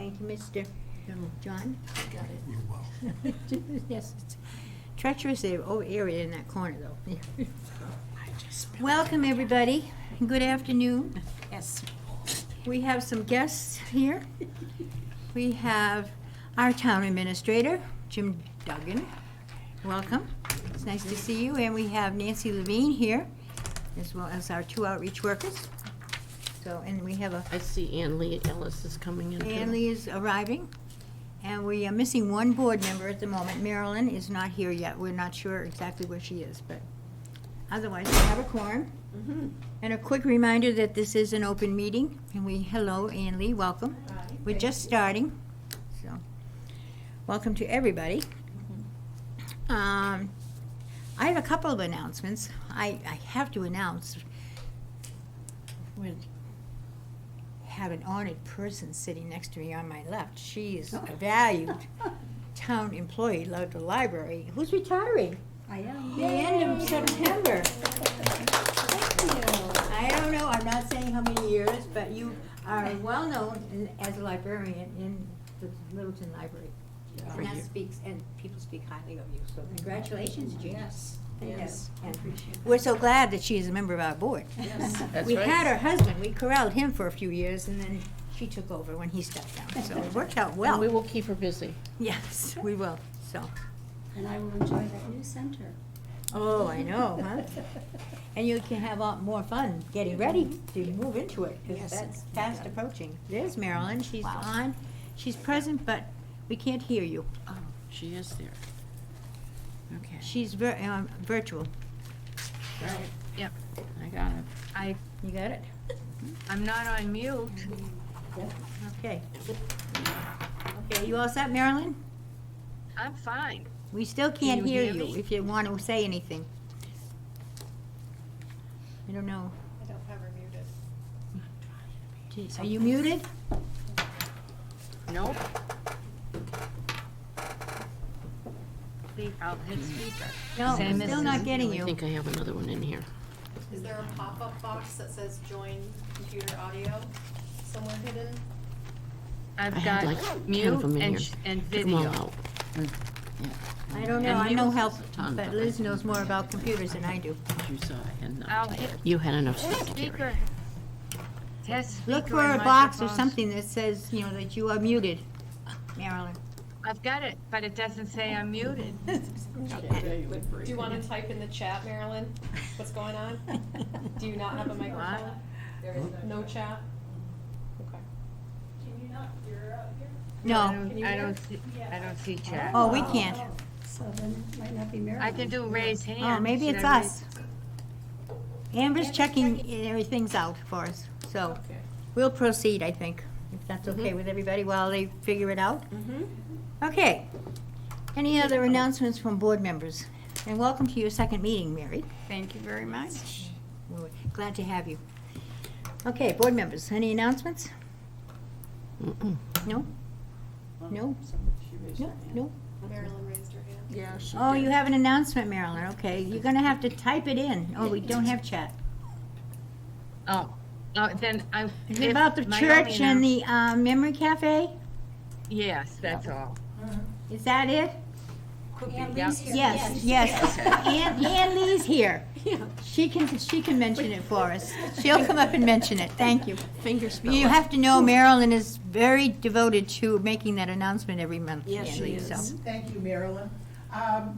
Thank you, Mr. John. Got it. You're welcome. Yes, it's treacherous area in that corner, though. Welcome, everybody. Good afternoon. Yes. We have some guests here. We have our town administrator, Jim Duggan. Welcome. It's nice to see you. And we have Nancy Levine here, as well as our two outreach workers. So, and we have I see Ann Lee Ellis is coming in. Ann Lee is arriving. And we are missing one board member at the moment. Marilyn is not here yet. We're not sure exactly where she is, but otherwise we have a quorum. And a quick reminder that this is an open meeting, and hello, Ann Lee, welcome. We're just starting, so welcome to everybody. I have a couple of announcements. I have to announce, we have an honored person sitting next to me on my left. She is a valued town employee of the library who's retiring. I am. The end of September. I don't know, I'm not saying how many years, but you are well-known as a librarian in the Littleton Library. And that speaks, and people speak highly of you, so congratulations, Jean. Yes. Yes. And Appreciate it. we're so glad that she is a member of our board. Yes. That's We right. had her husband, we corralled him for a few years, and then she took over when he stepped down, so it worked out And well. we will keep her busy. Yes, we will, so. And I will enjoy that new center. Oh, I know, huh? And you can have a lot more fun getting ready to move into it, because Yes. that's fast approaching. There's Marilyn, she's Wow. on, she's present, but we can't hear you. Oh, she is there. Okay. She's virtual. Right. Yep, I got it. You got it? I'm not on mute. Okay. Okay, you all set, Marilyn? I'm fine. We still can't you hear hear you me? if you want to say anything. I don't know. I don't have her muted. Are you muted? Nope. I'll hit speaker. No, Same I'm as still not this. getting I you. think I have another one in here. Is there a pop-up box that says join computer audio somewhere hidden? I've I had got like 10 of mute them in and, here. and Took 'em all video. out. I don't know, And I'm no mute. help, Ton, but but Liz I- knows more about computers than I do. You saw I had enough. I'll hit You had enough stuff to speaker. carry. Test speaker. Look for a and box or microphones. something that says, you know, that you are muted, Marilyn. I've got it, but it doesn't say I'm muted. Do you want to type in the chat, Marilyn, what's going on? Do you not have a microphone? There is no chat? Okay. No. I don't see chat. Oh, we can't. So then it might not be Marilyn. I can do raise hand. Oh, maybe Should it's I us. Amber's checking everything's out for us, so Okay. we'll proceed, I think, if that's okay with everybody while they figure it out. Okay. Any other announcements from board members? And welcome to your second meeting, Mary. Thank you very much. We're glad to have you. Okay, board members, any announcements? Mm-mm. No? No? No, no? Marilyn raised her hand. Yeah, she Oh, did. you have an announcement, Marilyn, okay. You're gonna have to type it in. Oh, we don't have chat. Oh, then I. Is it about the church and the memory cafe? Yes, that's all. Is that it? Yep. Yes, yes. Ann Lee's here. She can mention it for us. She'll come up and mention it. Thank you. Fingers You have to know Marilyn is very devoted to making that announcement every month. Yes, Ann she Lee, is. so. Thank you, Marilyn.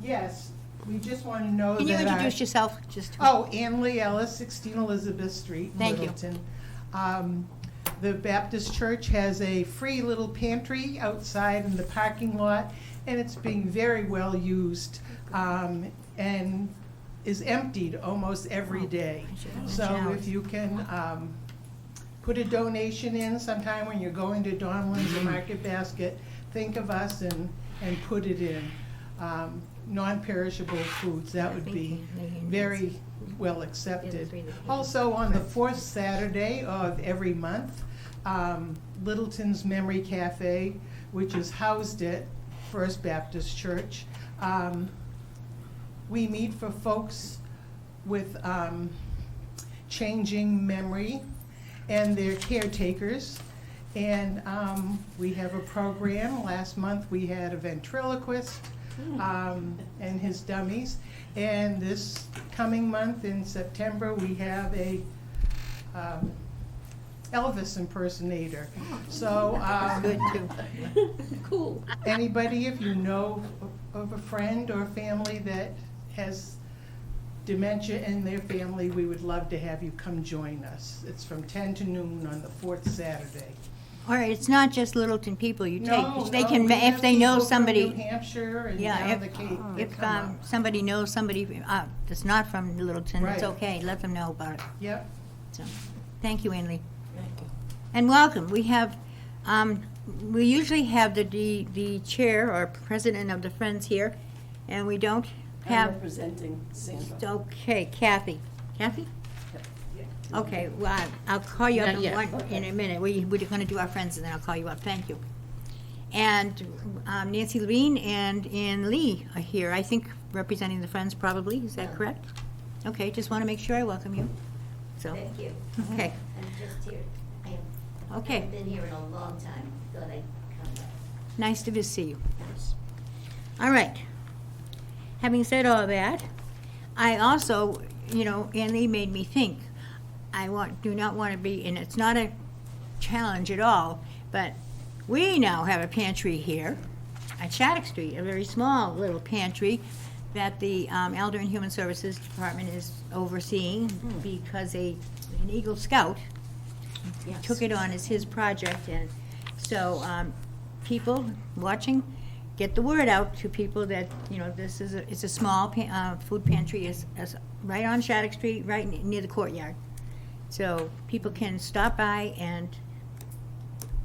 Yes, we just want to know that Can you introduce yourself? Just. Oh, Ann Lee Ellis, 16 Elizabeth Street, Thank you. Littleton. The Baptist Church has a free little pantry outside in the parking lot, and it's being very well used, and is emptied almost every day. So if you can put a donation in sometime when you're going to Donlands or Market Basket, think of us and put it in. Non-perishable foods, that would be very well accepted. Also, on the fourth Saturday of every month, Littleton's Memory Cafe, which is housed at First Baptist Church, we meet for folks with changing memory and their caretakers. And we have a program. Last month, we had a ventriloquist and his dummies. And this coming month in September, we have a Elvis impersonator. So Good, too. Cool. anybody, if you know of a friend or family that has dementia in their family, we would love to have you come join us. It's from 10 to noon on the fourth Saturday. All right, it's not just Littleton people you No, take. They no, can, we if have they know people from somebody. New Hampshire and Yeah, down if- the Cape that If come up. somebody knows somebody that's not from Littleton, it's Right. okay, let them know about it. Yep. So, thank you, Ann Lee. And welcome. We have, we usually have the chair or president of the Friends here, and we don't I'm have, representing Sandra. okay, Kathy. Kathy? Okay, well, I'll call you up Not yet. in a minute. We're going to do our Friends, and then I'll call you up. Thank you. And Nancy Levine and Ann Lee are here, I think representing the Friends probably, is that correct? Okay, just want to make sure I welcome you. So, Thank you. okay, I'm just here. I okay. haven't been here in a long time. Thought I'd come back. Nice to see you. All right. Having said all that, I also, Ann Lee made me think, do not want to be, and it's not a challenge at all, but we now have a pantry here at Shattuck Street, a very small little pantry that the Elder and Human Services Department is overseeing because an Eagle Scout took it on as his project, and so people watching, get the word out to people that, it's a small food pantry, is right on Shattuck Street, right near the courtyard. So people can stop by and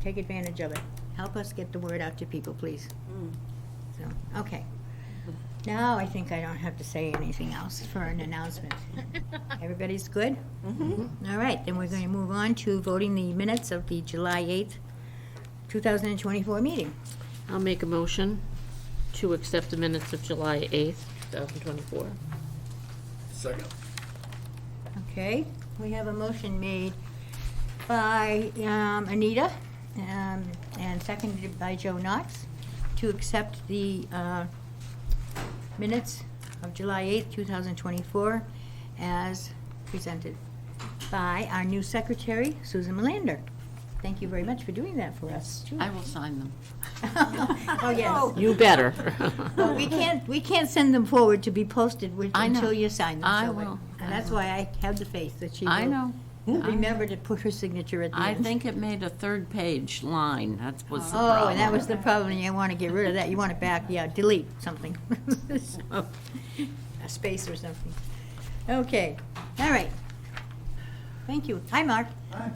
take advantage of it. Help us get the word out to people, please. So, okay. Now I think I don't have to say anything else for an announcement. Everybody's good? All right, then we're going to move on to voting the minutes of the July 8th, 2024 meeting. I'll make a motion to accept the minutes of July 8th, 2024. Second. Okay, we have a motion made by Anita and seconded by Joe Knox to accept the minutes of July 8th, 2024 as presented by our new secretary, Susan Melander. Thank you very much for doing that for us. I will sign them. Oh, yes. You better. Well, we can't send them forward to be posted I know. until you sign them. I so will. And that's why I have the faith that she will. I know. Remember to put her signature at the I end. think it made a third page line. That was the Oh, problem. and that was the problem. You want to get rid of that. You want it back, yeah, delete something. So, a space or something. Okay, all right. Thank you. Hi, Mark. Hi.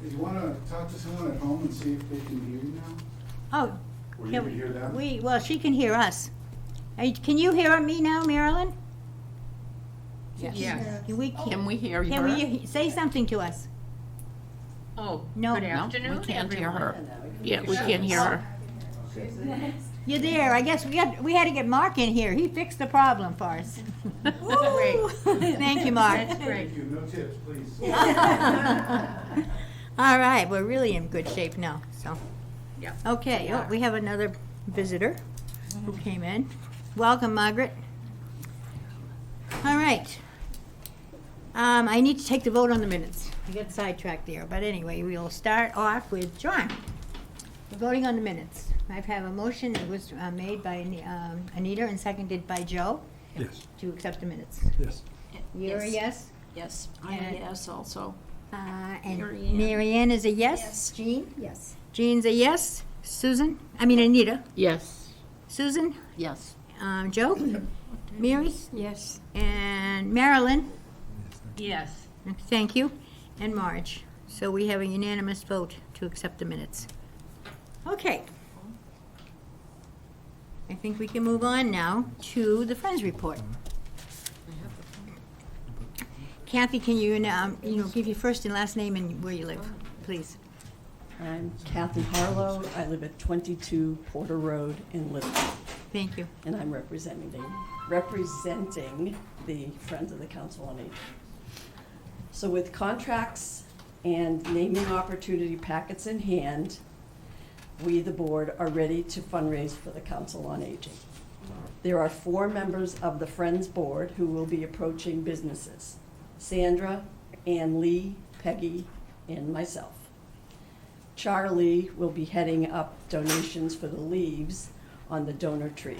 Do you want to talk to someone at home and see if they can hear you now? Oh. Or you can can hear them? Well, she can hear us. Can you hear me now, Marilyn? Yes. Can we hear Can we, say something to us? Oh, No. good No, afternoon, we can't hear her. Yeah, we can't hear her. You're there. I guess we had to get Mark in here. He fixed the problem for us. Great. Thank you, Mark. That's great. Thank you. No tips, please. All right, we're really in good shape now, so. Yeah. Okay, oh, we have another visitor who came in. Welcome, Margaret. All right. I need to take the vote on the minutes. I got sidetracked there, but anyway, we'll start off with John. We're voting on the minutes. I have a motion that was made by Anita and seconded by Joe Yes. to accept the minutes. Yes. You're a yes? Yes, I'm And- a yes also. And Mary Ann. Mary Ann is a yes? Yes. Jean? Yes. Jean's a yes. Susan? I mean Anita. Yes. Susan? Yes. Joe? Mary? Yes. And Marilyn? Yes. Thank you. And Marge. So we have a unanimous vote to accept the minutes. Okay. I think we can move on now to the Friends report. Kathy, can you, give your first and last name and where you live, please? I'm Kathy Harlow. I live at 22 Porter Road in Littleton, Thank you. and I'm representing the Friends of the Council on Aging. So with contracts and naming opportunity packets in hand, we, the board, are ready to fundraise for the Council on Aging. There are 4 members of the Friends Board who will be approaching businesses: Sandra, Ann Lee, Peggy, and myself. Charlie will be heading up donations for the leaves on the donor tree.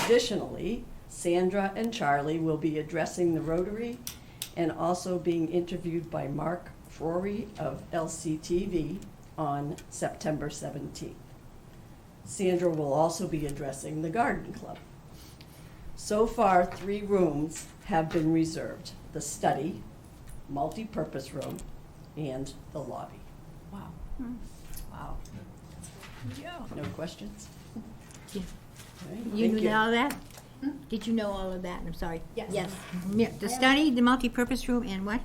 Additionally, Sandra and Charlie will be addressing the Rotary and also being interviewed by Mark Frory of LCTV on September 17th. Sandra will also be addressing the Garden Club. So far, 3 rooms have been reserved: the study, multi-purpose room, and the lobby. Wow. Wow. No questions? Yeah. All right, You thank knew all that? Did you know all of that? I'm sorry. Yes. Yes. Yeah, the study, the multipurpose room, and what?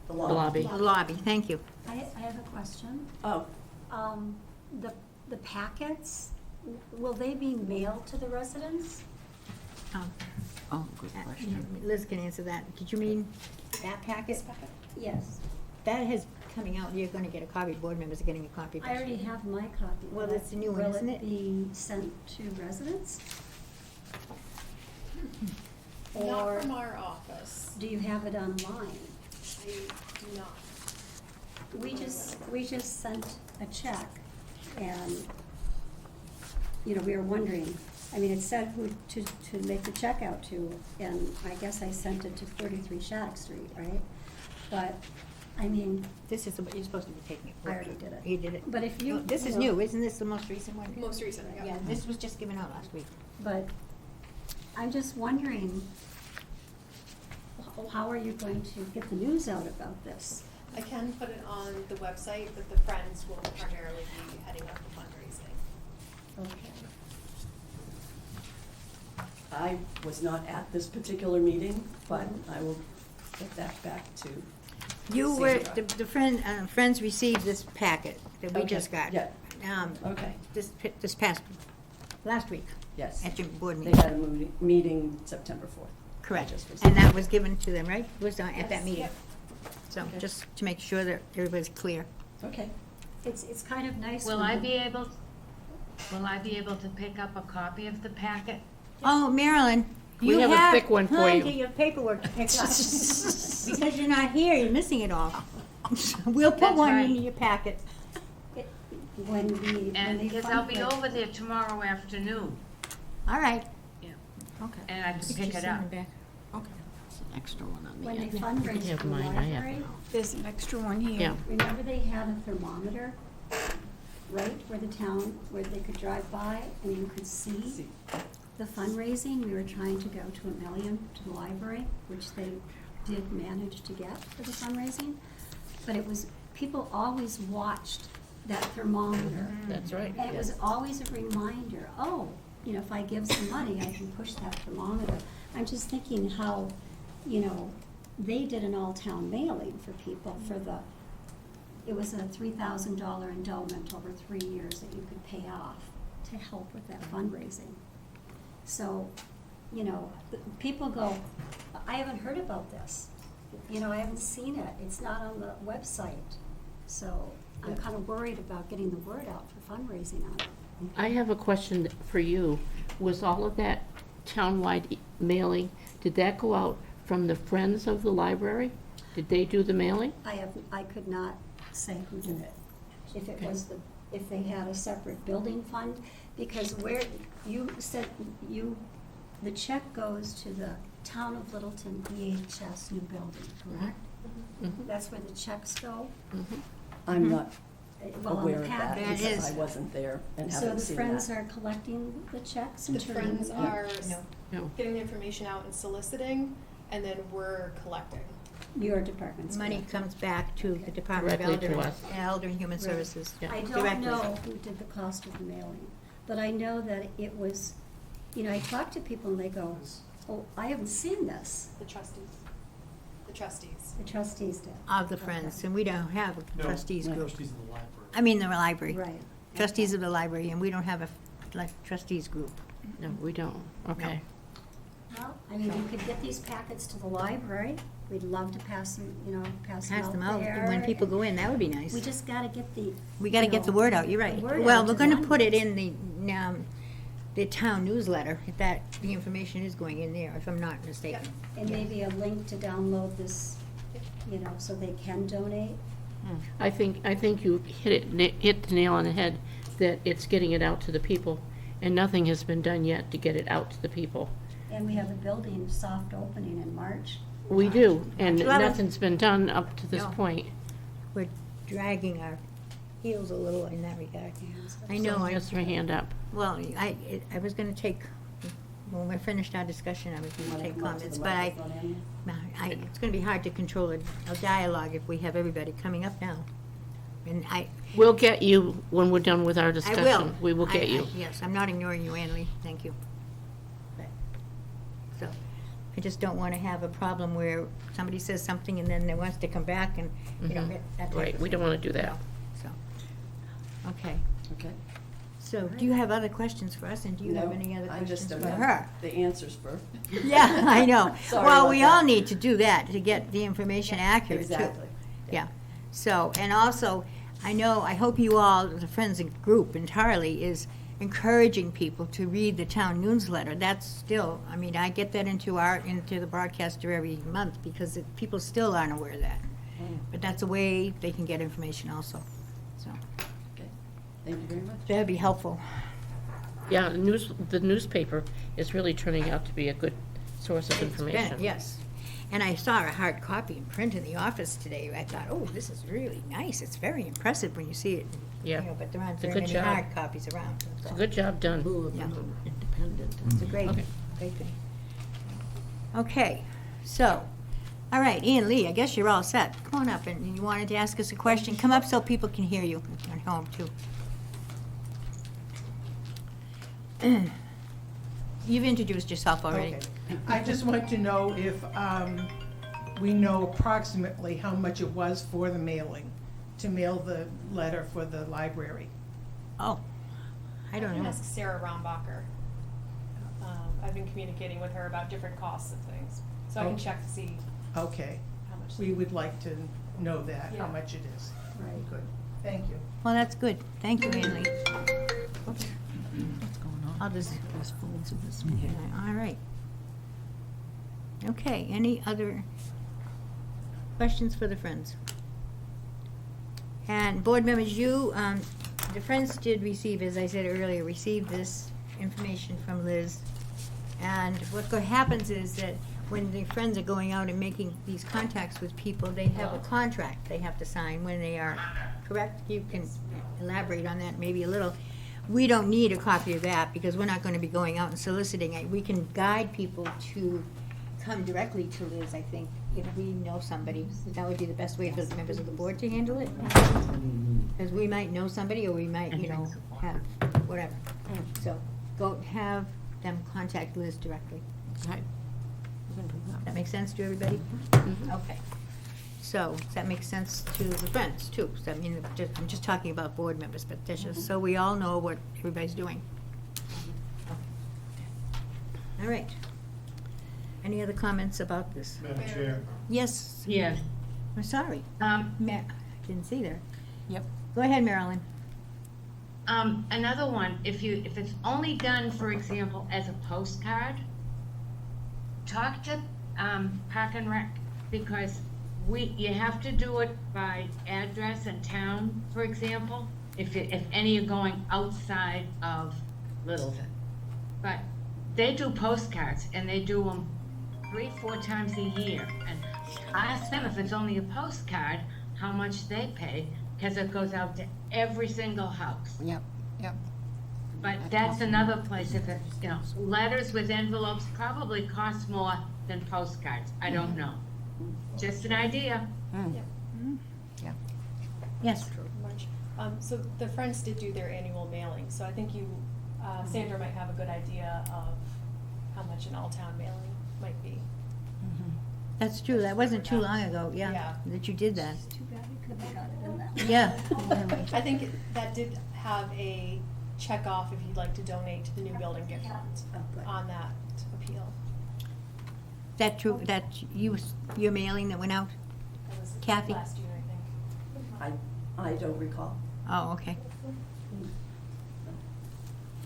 The The lobby. The lobby, thank you. I have a question. Oh, The packets, will they be mailed to the residents? Oh, good question. Liz can answer that. Did you mean that packet? Yes. That is coming out, you're gonna get a copy, board members are getting a copy. I already have my copy. Well, that's the new one, isn't it? Will it be sent to residents? Not Or from our office. do you have it online? I do not. We just sent a check, and, you know, we were wondering, I mean, it said who to make the check out to, and I guess I sent it to 33 Shattuck Street, right? But, I mean, This is, you're supposed to be taking it. I already did it. You did it. But if you- No, this is you know- new, isn't this the most recent one? Most recent, yeah. Yeah, this was just given out last week. but I'm just wondering, how are you going to get the news out about this? I can put it on the website, but the Friends will primarily be heading up the fundraising. Okay. I was not at this particular meeting, but I will get that back to You were, Sandra. the Friends received this packet that we Okay, just got. yeah. Um, Okay, this past, last week, yes. at your board They meeting. had a meeting September 4th. Correct. I just received And that was given to them, right? It was at that Yes, meeting. yep. So, Okay. just to make sure that everybody's clear. Okay. It's kind of nice. Will when I the- be able to pick up a copy of the packet? Oh, Marilyn, We you have a thick one for you. plenty of paperwork to pick up. Because you're not here, you're missing it all. We'll put That's one right. in your packet. When And they because I'll be fundraise. over there tomorrow afternoon, All right. Yeah. Okay. and I can pick it up. Okay. There's an extra one on the When they end. fundraise have for the mine, I have library, There's an extra one here. Yeah. remember they had a thermometer, right, where the town, where they could drive by and you could see the fundraising. We were trying to go to a million to the library, which they did manage to get for the fundraising. But it was, people always watched that thermometer. That's right. And it was always a reminder, oh, you know, if I give some money, I can push that thermometer. I'm just thinking how, you know, they did an all-town mailing for people for the, it was a $3,000 endowment over 3 years that you could pay off to help with that fundraising. So, you know, people go, I haven't heard about this. You know, I haven't seen it. It's not on the website. So I'm kind of worried about getting the word out for fundraising on it. I have a question for you. Was all of that townwide mailing, did that go out from the Friends of the Library? Did they do the mailing? I could not say who did it. If it was if they had a separate building fund, because where, you said, the check goes to the Town of Littleton EHS new building, correct? Mhm. That's where the checks go? I'm not Well, on aware the of that packet. That because is- I wasn't there and So haven't the seen Friends that. are collecting the checks and The turning Friends them in? are No. getting the information out and soliciting, and then we're collecting. Your department's Money collecting. comes back to the Department of Directly to Elder, us. Elder and Human Right. Services. Yeah. I don't Directly. know who did the cost of the mailing, but I know that it was, you know, I talk to people and they go, oh, I haven't seen this. The trustees. The trustees. The trustees did. Of the Friends, and we don't have a trustees No. group. Trustees in the library. I mean, the library. Right. Trustees of the library, and we don't have a, like, trustees group. No, we don't. Okay. Well, I mean, you could get these packets to the library. We'd love to pass them, pass Pass them them out out there. when people and go in, that would be nice. We just gotta get the. We gotta get the word out, you're right. the word Well, out we're to gonna the put it libraries. in the town newsletter, if the information is going in there, if I'm not mistaken. And maybe a link to download this, so they can donate. I think you hit the nail on the head, that it's getting it out to the people, and nothing has been done yet to get it out to the people. And we have the building soft opening in March. We do, and March 11th. nothing's been done up to this No. point. We're dragging our heels a little in that regard. I know, Just her hand up. well, I was gonna take, when we finished our discussion, I was gonna Wanna take come up to comments, the but microphone, Annie? it's gonna be hard to control a dialogue if we have everybody coming up now. And We'll get you when we're done with our I discussion. will. We will get you. Yes, I'm not ignoring you, Ann Lee, thank you. But- So, I just don't wanna have a problem where somebody says something and then they wants to come back and, Mhm. that type Right, of we don't thing. want to do that. So, okay. Okay. So, do you have other questions for us, and do you have No, any other I just questions don't for have her? the answers for. Yeah, I know. Sorry Well, about we that. all need to do that to get the information accurate, too. Exactly. Yeah. So, and also, I hope you all, the Friends group entirely, is encouraging people to read the town newsletter. That's still, I get that into the broadcaster every month, because people still aren't aware of that. But that's a way they can get information also, so, Okay. Thank you very much. that'd be helpful. Yeah, the newspaper is really turning out to be a good source of information. Yes. And I saw a hard copy in print in the office today. I thought, oh, this is really nice. It's very impressive when you see it. Yeah. But there aren't It's a very good many job. hard copies around. that's It's a all. good job done. Yeah. Independent. It's a great, Okay. great thing. Okay, so, all right, Ian Lee, I guess you're all set. Come on up, and you wanted to ask us a question. Come up so people can hear you at home, too. You've introduced yourself already. Okay. I just want to know if we know approximately how much it was for the mailing, to mail the letter for the library. Oh, I don't can know. ask Sarah Rombacher. I've been communicating with her about different costs of things, so I can Okay. check to see Okay, how much. we would like to know that, how Yeah. much it is. Right. Good, thank you. Well, that's good. Thank you, Ian Lee. What's going on? I'll just, There's folds of this. all right. Okay, any other questions for the Friends? And board members, the Friends did receive, as I said earlier, received this information from Liz. And what happens is that when the Friends are going out and making these contacts with people, they have a contract they have to sign when they are, correct? You can elaborate on that maybe a little. We don't need a copy of that because we're not going to be going out and soliciting it. We can guide people to come directly to Liz, I think, if we know somebody. That would be the best way for the members of the board to handle it. Because we might know somebody, or we might, have, whatever. So, go have them contact Liz directly. Right. Does that make sense to everybody? Okay. So, does that make sense to the Friends, too? So, I'm just talking about board members, but that's just, so we all know what everybody's doing. All right. Any other comments about this? Madam Chair, Yes? Yeah. I'm sorry. Didn't see there. Yep. Go ahead, Marilyn. Another one, if it's only done, for example, as a postcard, talk to, Park and Rec, because you have to do it by address and town, for example, if any are going outside of Littleton. But they do postcards, and they do them 3-4 times a year, and ask them if it's only a postcard, how much they pay, because it goes out to every single house. Yep, yep. But that's another place, if it's, letters with envelopes probably cost more than postcards, I don't know. Just an idea. Yes. March. So the Friends did do their annual mailing, so I think you, Sandra might have a good idea of how much an all-town mailing might be. That's true. That wasn't too long ago, Yeah. that you did that. Too bad we couldn't have got it in that. Yeah. I think that did have a check off if you'd like to donate to the new building gift fund Oh, good. on that appeal. that true, that your mailing that went out? That was Kathy? last year, I think. I don't recall. Oh, okay,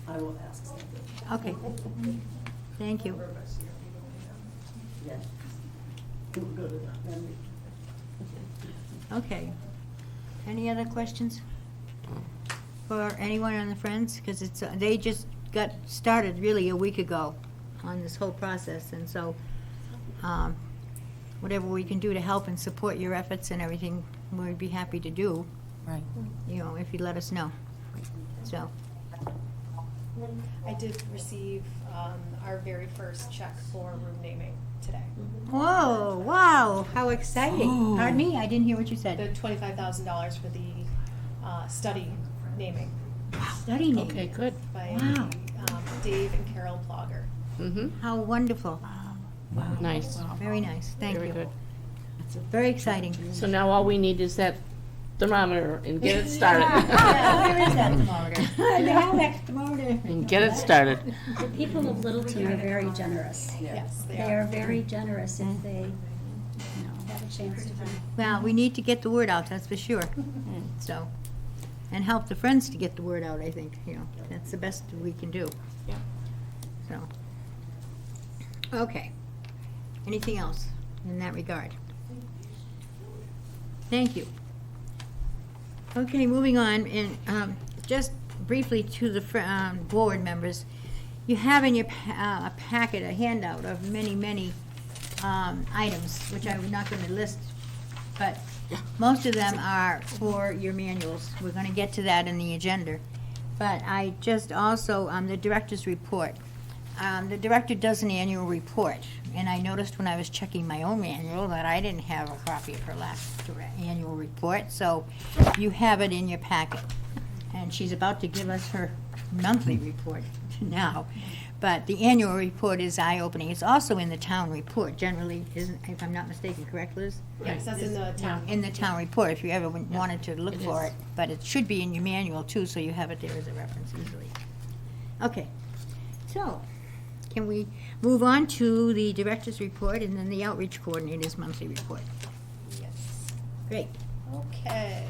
I will ask something. okay. Thank you. Yeah. We'll go to that memory. Okay. Any other questions for anyone on the Friends? Because it's, they just got started really a week ago on this whole process, and so, whatever we can do to help and support your efforts and everything, we'd be happy to do, Right. you know, if you let us know. So, I did receive our very first check for room naming today. whoa, wow, how exciting. Pardon me, I didn't hear what you The said. $25,000 for the study naming Study name. Okay, good. by Wow. Dave and Carol Plogger. Mm-hmm. How wonderful. Nice. Very nice, thank you. Very good. Very exciting. So now all we need is that thermometer and get it started. Yeah, where is that thermometer? I have that thermometer. And get it started. The people of Littleton are very generous. Yes, they They are. are very generous if they, you know, have a chance to be. Well, we need to get the word out, that's for sure. So, and help the Friends to get the word out, I think, you know, that's the best we can do. Yeah. So, okay. Anything else in that regard? Thank you. Okay, moving on, and just briefly to the board members, you have in your a packet a handout of many, many items, which I'm not going to list, but most of them are for your manuals. We're going to get to that in the agenda. But I just also, the director's report. The director does an annual report, and I noticed when I was checking my own manual that I didn't have a copy of her last annual report, so you have it in your packet. And she's about to give us her monthly report now. But the annual report is eye-opening. It's also in the town report, generally, isn't, if I'm not mistaken, correct, Liz? Yes, that's in the town. In the town report, if you ever wanted to look It for is. it. But it should be in your manual too, so you have it there as a reference easily. Okay, so, can we move on to the director's report and then the outreach coordinator's monthly report? Yes. Great. Okay,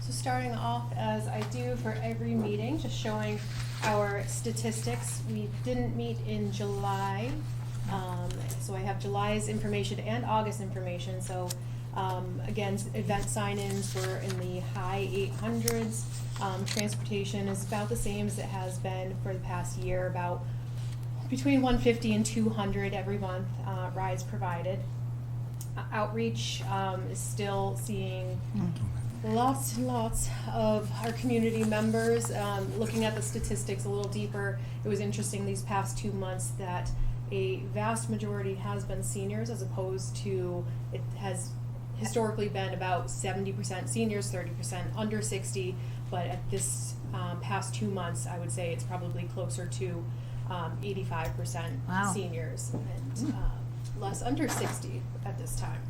so starting off as I do for every meeting, just showing our statistics. We didn't meet in July, so I have July's information and August information. So again, event sign-ins were in the high 800s. Transportation is about the same as it has been for the past year, about between 150 and 200 every month, rides provided. Outreach is still seeing lots and lots of our community members. Looking at the statistics a little deeper, it was interesting these past 2 months that a vast majority has been seniors, as opposed to, it has historically been about 70% seniors, 30% under 60, but at this past 2 months, I would say it's probably closer to 85% Wow. seniors and less under 60 at this time.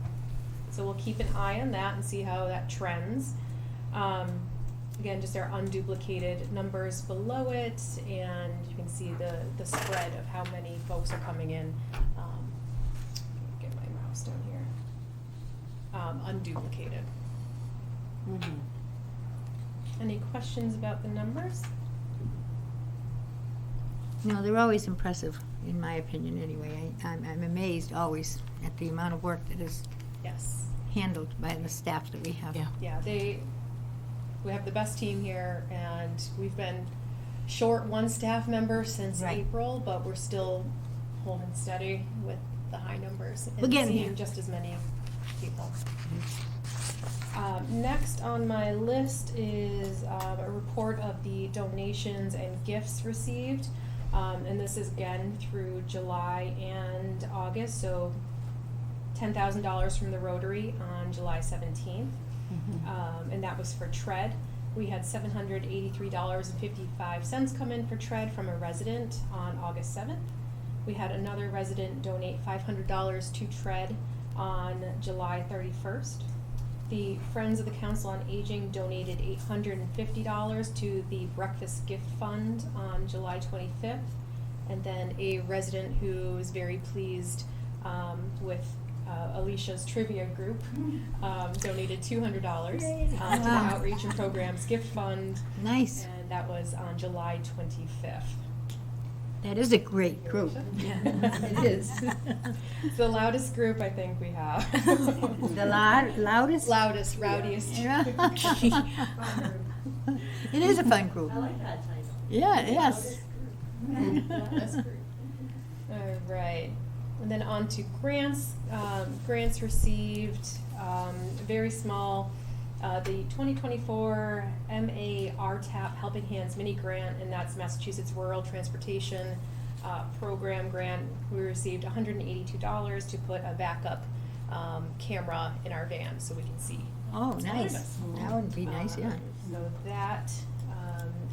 So we'll keep an eye on that and see how that trends. Again, just our unduplicated numbers below it, and you can see the spread of how many folks are coming in. Get my mouse down here. Unduplicated. Any questions about the numbers? No, they're always impressive, in my opinion, anyway. I'm amazed always at the amount of work that is Yes. handled by the staff that we have. Yeah. Yeah, we have the best team here, and we've been short one staff member since Right. April, but we're still holding steady with the high numbers We're and getting seeing there. just as many people. Next on my list is a report of the donations and gifts received. And this is again through July and August, so $10,000 from the Rotary on July 17th. And that was for TREAD. We had $783.55 come in for TREAD from a resident on August 7th. We had another resident donate $500 to TREAD on July 31st. The Friends of the Council on Aging donated $850 to the Breakfast Gift Fund on July 25th. And then a resident who is very pleased with Alicia's trivia group, donated $200 Yay. to the Wow. Outreach and Programs Gift Fund, Nice. and that was on July 25th. That is a great group. It is. It's the loudest group I think we have. The loudest? Loudest, rowdiest. Yeah. It is a fun group. I like that title. Yeah, yes. Loudest group. All right. And then on to grants. Grants received, very small. The 2024 MA RTAP Helping Hands Mini Grant, and that's Massachusetts Rural Transportation Program grant. We received $182 to put a backup camera in our van so we can see. Oh, nice. us. That would be nice, yeah. So that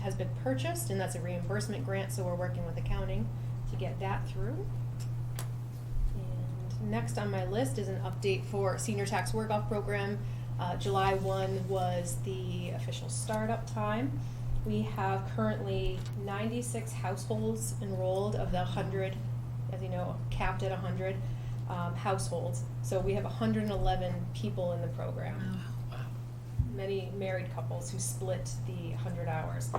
has been purchased, and that's a reimbursement grant, so we're working with accounting to get that through. And next on my list is an update for Senior Tax Work-Off Program. July 1 was the official startup time. We have currently 96 households enrolled of the 100, as you know, capped at 100 households. So we have 111 people in the program. Many married couples who split the 100 hours.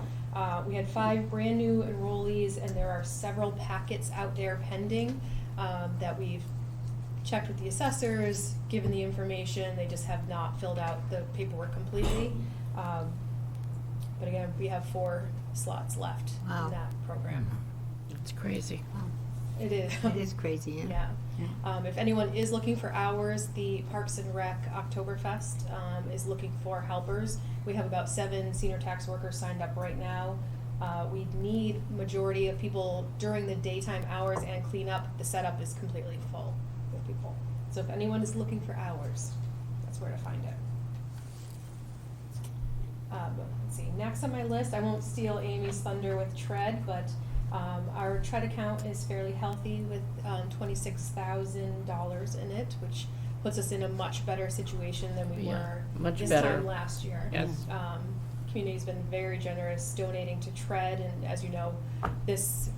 We had 5 brand new enrollees, and there are several packets out there pending that we've checked with the assessors, given the information. They just have not filled out the paperwork completely. But again, we have 4 slots left Wow. in that program. It's crazy. It is. It is crazy, yeah. Yeah. If anyone is looking for hours, the Parks and Rec Oktoberfest is looking for helpers. We have about 7 senior tax workers signed up right now. We need majority of people during the daytime hours and cleanup. The setup is completely full with people. So if anyone is looking for hours, that's where to find it. Let's see, next on my list, I won't steal Amy's thunder with Tread, but our Tread account is fairly healthy with $26,000 in it, which puts us in a much better situation than we Yeah, were much this better. time last year. Yes. Community's been very generous donating to Tread, and as you know, this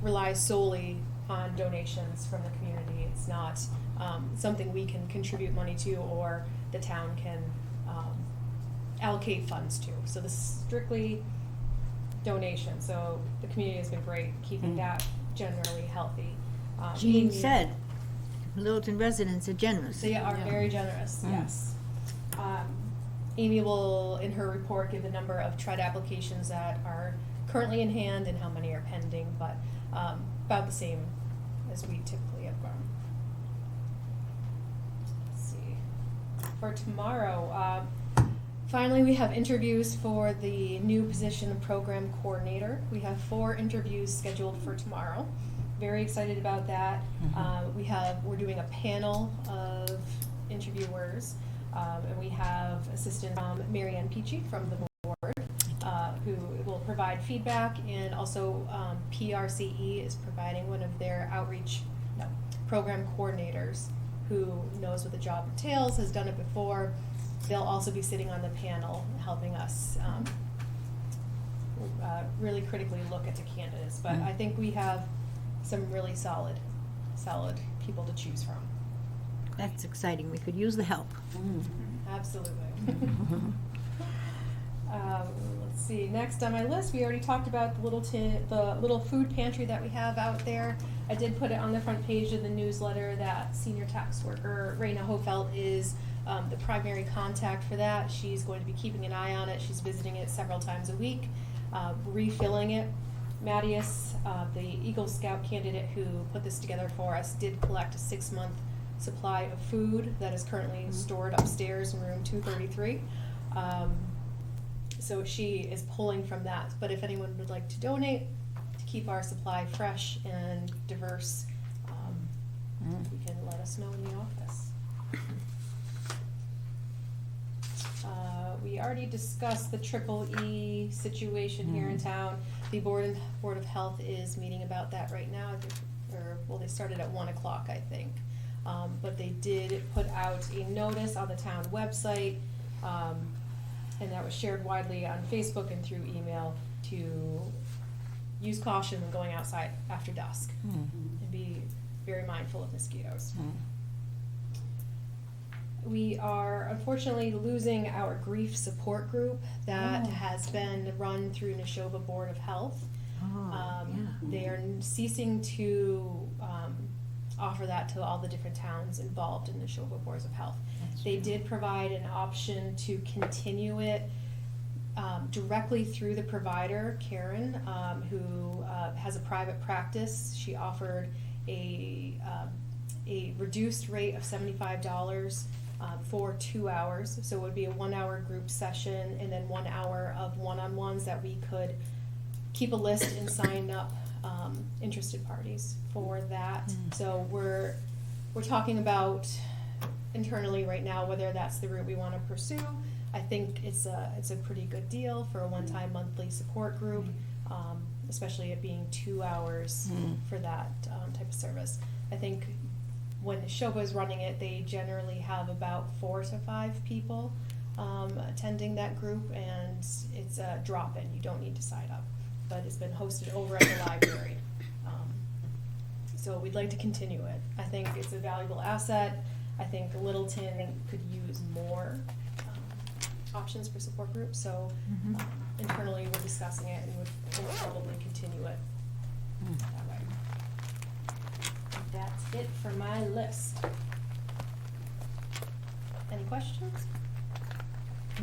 relies solely on donations from the community. It's not something we can contribute money to or the town can allocate funds to. So this is strictly donation. So the community has been great keeping that generally healthy. Jean Amy- said, Littleton residents are generous. They are very generous, yes. Amy will, in her report, give the number of Tread applications that are currently in hand and how many are pending, but about the same as we typically have grown. Let's see. For tomorrow, finally we have interviews for the new position of program coordinator. We have 4 interviews scheduled for tomorrow. Very excited about that. We're doing a panel of interviewers, and we have Assistant Mary Ann Peachy from the board, who will provide feedback, and also PRCE is providing one of their program coordinators who knows what the job entails, has done it before. They'll also be sitting on the panel helping us really critically look at the candidates. But I think we have some really solid people to choose from. That's exciting. We could use the help. Absolutely. Let's see, next on my list, we already talked about the little food pantry that we have out there. I did put it on the front page of the newsletter that senior tax worker Raina Hofelt is the primary contact for that. She's going to be keeping an eye on it. She's visiting it several times a week, refilling it. Mattias, the Eagle Scout candidate who put this together for us, did collect a 6-month supply of food that is currently stored upstairs in room 233. So she is pulling from that. But if anyone would like to donate to keep our supply fresh and diverse, you can let us know in the office. We already discussed the EEE situation here in town. The Board of Health is meeting about that right now. I think, they started at 1 o'clock, I think. But they did put out a notice on the town website, and that was shared widely on Facebook and through email to use caution when going outside after dusk and be very mindful of mosquitoes. We are unfortunately losing our grief support group that has been run through Neshoba Board of Health. They are ceasing to offer that to all the different towns involved in the Neshoba Boards of Health. They did provide an option to continue it directly through the provider, Karen, who has a private practice. She offered a reduced rate of $75 for 2 hours. So it would be a 1 hour group session and then 1 hour of one-on-ones that we could keep a list and sign up interested parties for that. So we're talking about internally right now whether that's the route we want to pursue. I think it's a pretty good deal for a one-time monthly support group, especially it being 2 hours for that type of service. I think when Neshoba is running it, they generally have about 4 to 5 people attending that group, and it's a drop-in. You don't need to sign up, but it's been hosted over at the library. So we'd like to continue it. I think it's a valuable asset. I think Littleton could use more options for support groups, so internally we're discussing it and we'll probably continue it that way. That's it for my list. Any questions?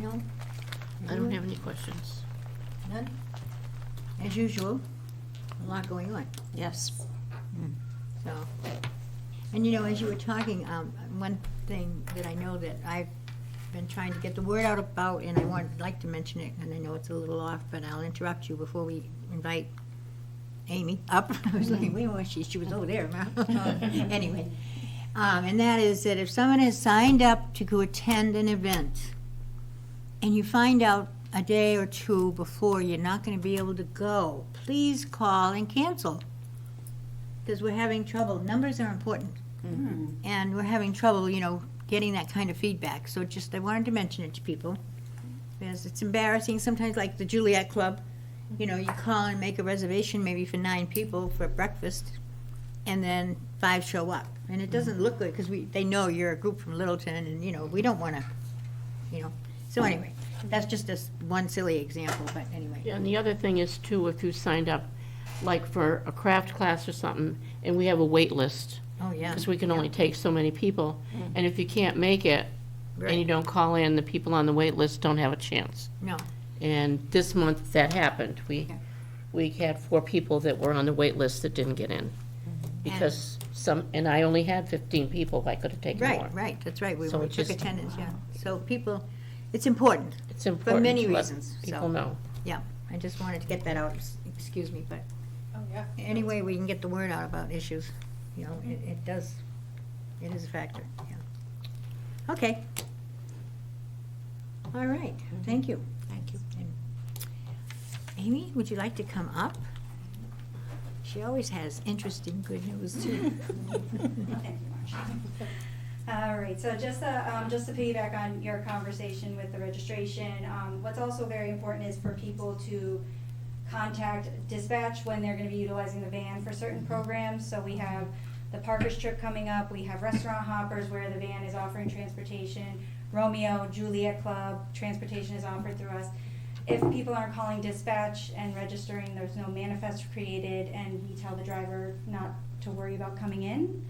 No? I don't have any questions. None? As usual, a lot going on. Yes. So, and you know, as you were talking, one thing that I know that I've been trying to get the word out about, and I'd like to mention it, and I know it's a little off, but I'll interrupt you before we invite Amy up. I was looking, wait, well, she was over there. Anyway, and that is that if someone has signed up to go attend an event, and you find out a day or two before you're not going to be able to go, please call and cancel. Because we're having trouble. Numbers are important. And we're having trouble, you know, getting that kind of feedback. So just, I wanted to mention it to people. Because it's embarrassing. Sometimes, like the Juliet Club, you know, you call and make a reservation maybe for 9 people for breakfast, and then 5 show up. And it doesn't look good because they know you're a group from Littleton, and, you know, we don't want to, you know. So anyway, that's just one silly example, but anyway. Yeah, and the other thing is too, if you signed up, like for a craft class or something, and we have a wait list, Oh, yeah. because we can only take so many people, and if you can't make it, and you don't call in, the people on the wait list don't have a chance. No. And this month, that happened. We had 4 people that were on the wait list that didn't get in. Because and I only had 15 people, I could have taken more. Right, that's right. We So took it just- attendance, yeah. So people, it's important. It's important For many to let reasons, so. people know. Yeah, I just wanted to get that out, excuse me, but Oh, yeah. any way we can get the word out about issues, you know, it is a factor, yeah. Okay. All right, thank you. Thank you. And Amy, would you like to come up? She always has interesting, good news, too. Thank you, Marcia. All right, so just to piggyback on your conversation with the registration, what's also very important is for people to contact dispatch when they're gonna be utilizing the van for certain programs. So we have the Parker's trip coming up, we have Restaurant Hoppers where the van is offering transportation, Romeo, Juliet Club, transportation is offered through us. If people aren't calling dispatch and registering, there's no manifest created, and we tell the driver not to worry about coming in,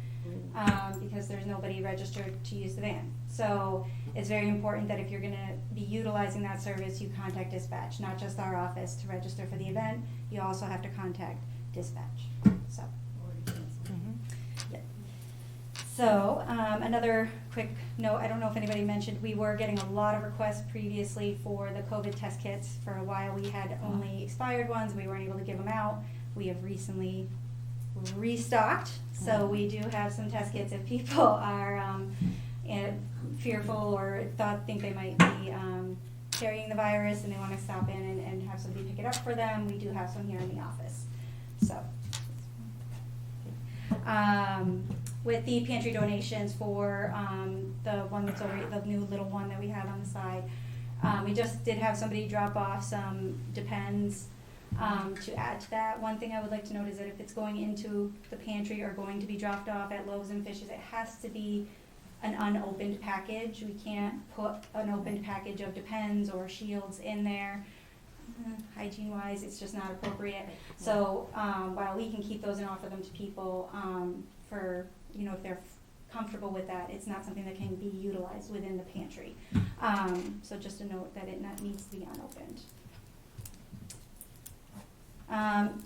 because there's nobody registered to use the van. So it's very important that if you're gonna be utilizing that service, you contact dispatch, not just our office to register for the event, you also have to contact dispatch, so. Yeah. So, another quick note, I don't know if anybody mentioned, we were getting a lot of requests previously for the COVID test kits. For a while, we had only expired ones, we weren't able to give them out. We have recently restocked, so we do have some test kits if people are fearful or think they might be carrying the virus and they want to stop in and have somebody pick it up for them. We do have some here in the office. So, with the pantry donations for the one that's already, the new little one that we have on the side, we just did have somebody drop off some Depends To add to that, one thing I would like to note is that if it's going into the pantry or going to be dropped off at Loaves and Fishes, it has to be an unopened package. We can't put an opened package of Depends or Shields in there. Hygiene-wise, it's just not appropriate. So, while we can keep those and offer them to people, for, you know, if they're comfortable with that, it's not something that can be utilized within the pantry. So just a note that it needs to be unopened.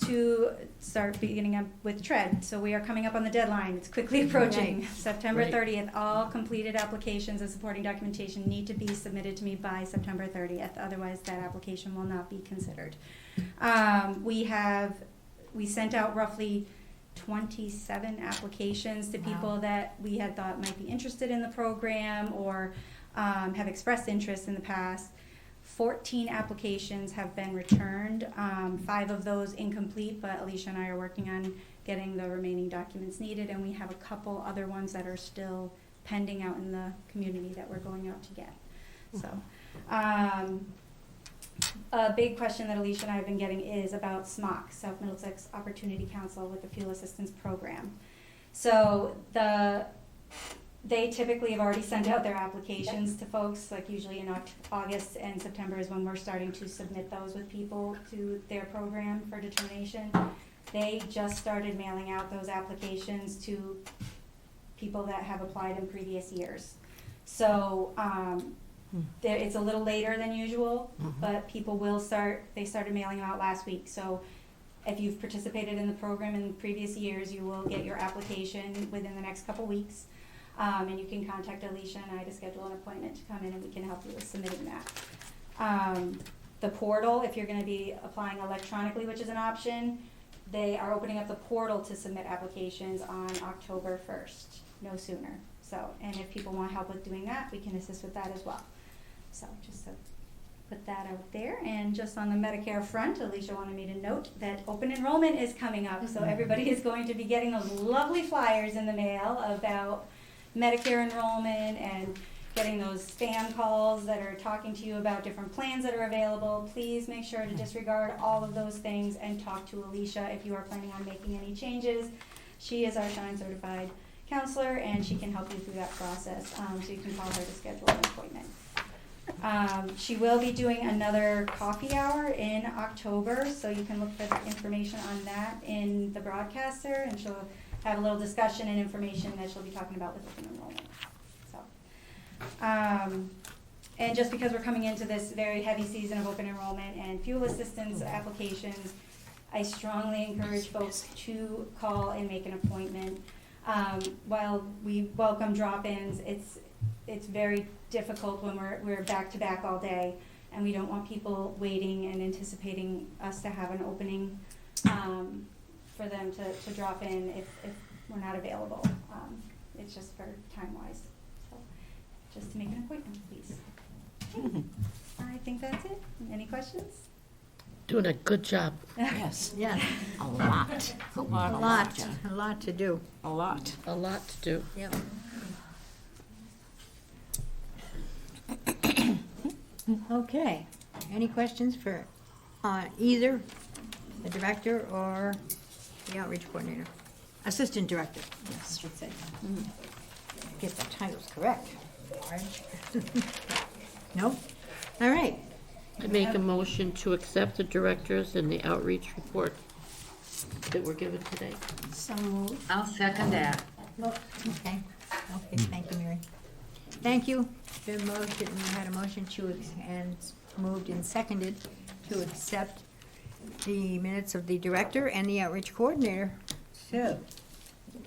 To start beginning up with TREAD, so we are coming up on the deadline, it's quickly approaching. Right. September Right. 30th, all completed applications and supporting documentation need to be submitted to me by September 30th, otherwise that application will not be considered. We sent out roughly 27 applications to people Wow. that we had thought might be interested in the program or have expressed interest in the past. 14 applications have been returned, 5 of those incomplete, but Alicia and I are working on getting the remaining documents needed, and we have a couple other ones that are still pending out in the community that we're going out to get. So, a big question that Alicia and I have been getting is about SMOC, South Middlesex Opportunity Council, with the Fuel Assistance Program. So they typically have already sent out their applications to folks, like usually in August and September is when we're starting to submit those with people to their program for determination. They just started mailing out those applications to people that have applied in previous years. So, it's a little later than usual, but people will they started mailing them out last week. So if you've participated in the program in previous years, you will get your application within the next couple weeks. And you can contact Alicia and I to schedule an appointment to come in and we can help you with submitting that. The portal, if you're gonna be applying electronically, which is an option, they are opening up the portal to submit applications on October 1st, no sooner. So, and if people want help with doing that, we can assist with that as well. So just to put that out there. And just on the Medicare front, Alicia wanted me to note that open enrollment is coming up. So everybody is going to be getting those lovely flyers in the mail about Medicare enrollment and getting those spam calls that are talking to you about different plans that are available. Please make sure to disregard all of those things and talk to Alicia if you are planning on making any changes. She is our Shine certified counselor and she can help you through that process. So you can call her to schedule an appointment. She will be doing another coffee hour in October, so you can look for the information on that in the broadcaster, and she'll have a little discussion and information that she'll be talking about with open enrollment. So, and just because we're coming into this very heavy season of open enrollment and fuel assistance applications, I strongly encourage folks to call and make an appointment. While we welcome drop-ins, it's very difficult when we're back to back all day, and we don't want people waiting and anticipating us to have an opening for them to drop in if we're not available. It's just for time-wise. So just to make an appointment, please. Okay. I think that's it. Any questions? Doing a good job. Yes, Yeah, a lot, a lot, a lot to do. a lot. A lot to do. Yep. Okay, any questions for either the director or the outreach coordinator? Assistant director, yes, I should say. Get the titles correct. Nope, all right. I make a motion to accept the directors and the outreach report that were given today. So moved. I'll second that. Oh, okay, thank you, Mary. Thank you. The motion, we had a motion and moved and seconded to accept the minutes of the director and the outreach coordinator. So,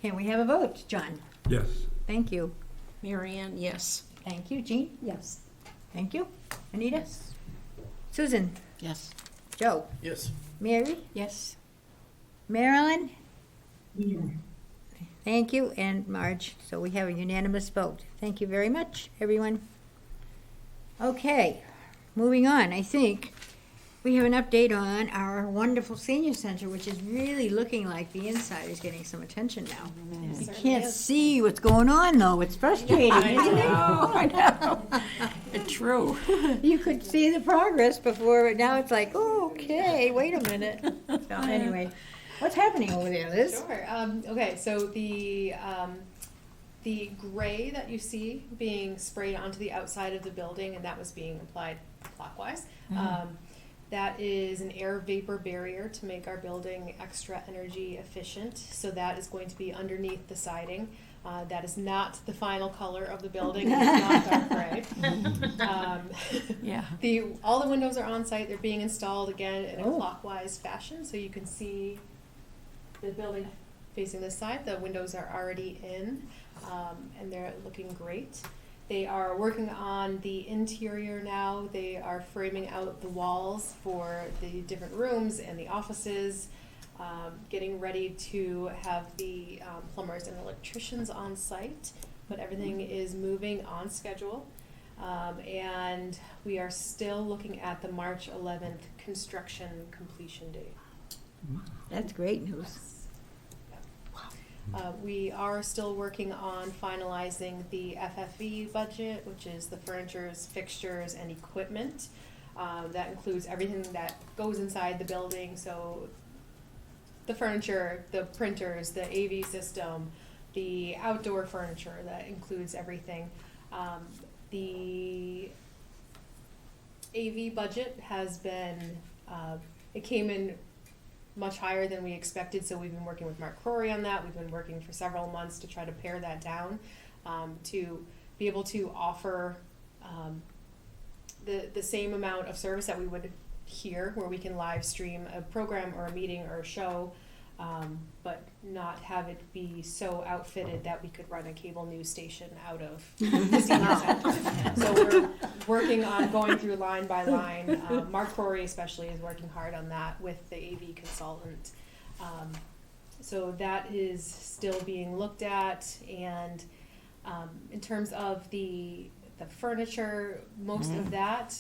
can we have a vote, John? Yes. Thank you. Mary Ann, yes. Thank you, Jean. Yes. Thank you. Anita? Susan? Yes. Joe? Yes. Mary? Yes. Marilyn? Thank you, and Marge. So we have a unanimous vote. Thank you very much, everyone. Okay, moving on, I think we have an update on our wonderful senior center, which is really looking like the inside is getting some attention now. You can't see what's going on, though. It's frustrating, isn't it? I know. It True. You could see the progress before, but now it's like, oh, okay, wait a minute. So anyway, what's happening over there, Liz? Sure. Okay, so the gray that you see being sprayed onto the outside of the building, and that was being applied clockwise, that is an air vapor barrier to make our building extra energy efficient. So that is going to be underneath the siding. That is not the final color of the building. It's not dark gray. Yeah. All the windows are on site. They're being installed again in a clockwise fashion, so you can see the building facing this side. The windows are already in, and they're looking great. They are working on the interior now. They are framing out the walls for the different rooms and the offices, getting ready to have the plumbers and electricians on site, but everything is moving on schedule. And we are still looking at the March 11th construction completion date. That's great news. We are still working on finalizing the FFE budget, which is the furnitures, fixtures, and equipment. That includes everything that goes inside the building, so the furniture, the printers, the AV system, the outdoor furniture, that includes everything. The AV budget has been, it came in much higher than we expected, so we've been working with Mark Crory on that. We've been working for several months to try to pare that down, to be able to offer the same amount of service that we would here, where we can live stream a program or a meeting or a show, but not have it be so outfitted that we could run a cable news station out of the senior center. So we're working on going through line by line. Mark Crory especially is working hard on that with the AV consultant. So that is still being looked at, and in terms of the furniture, most of that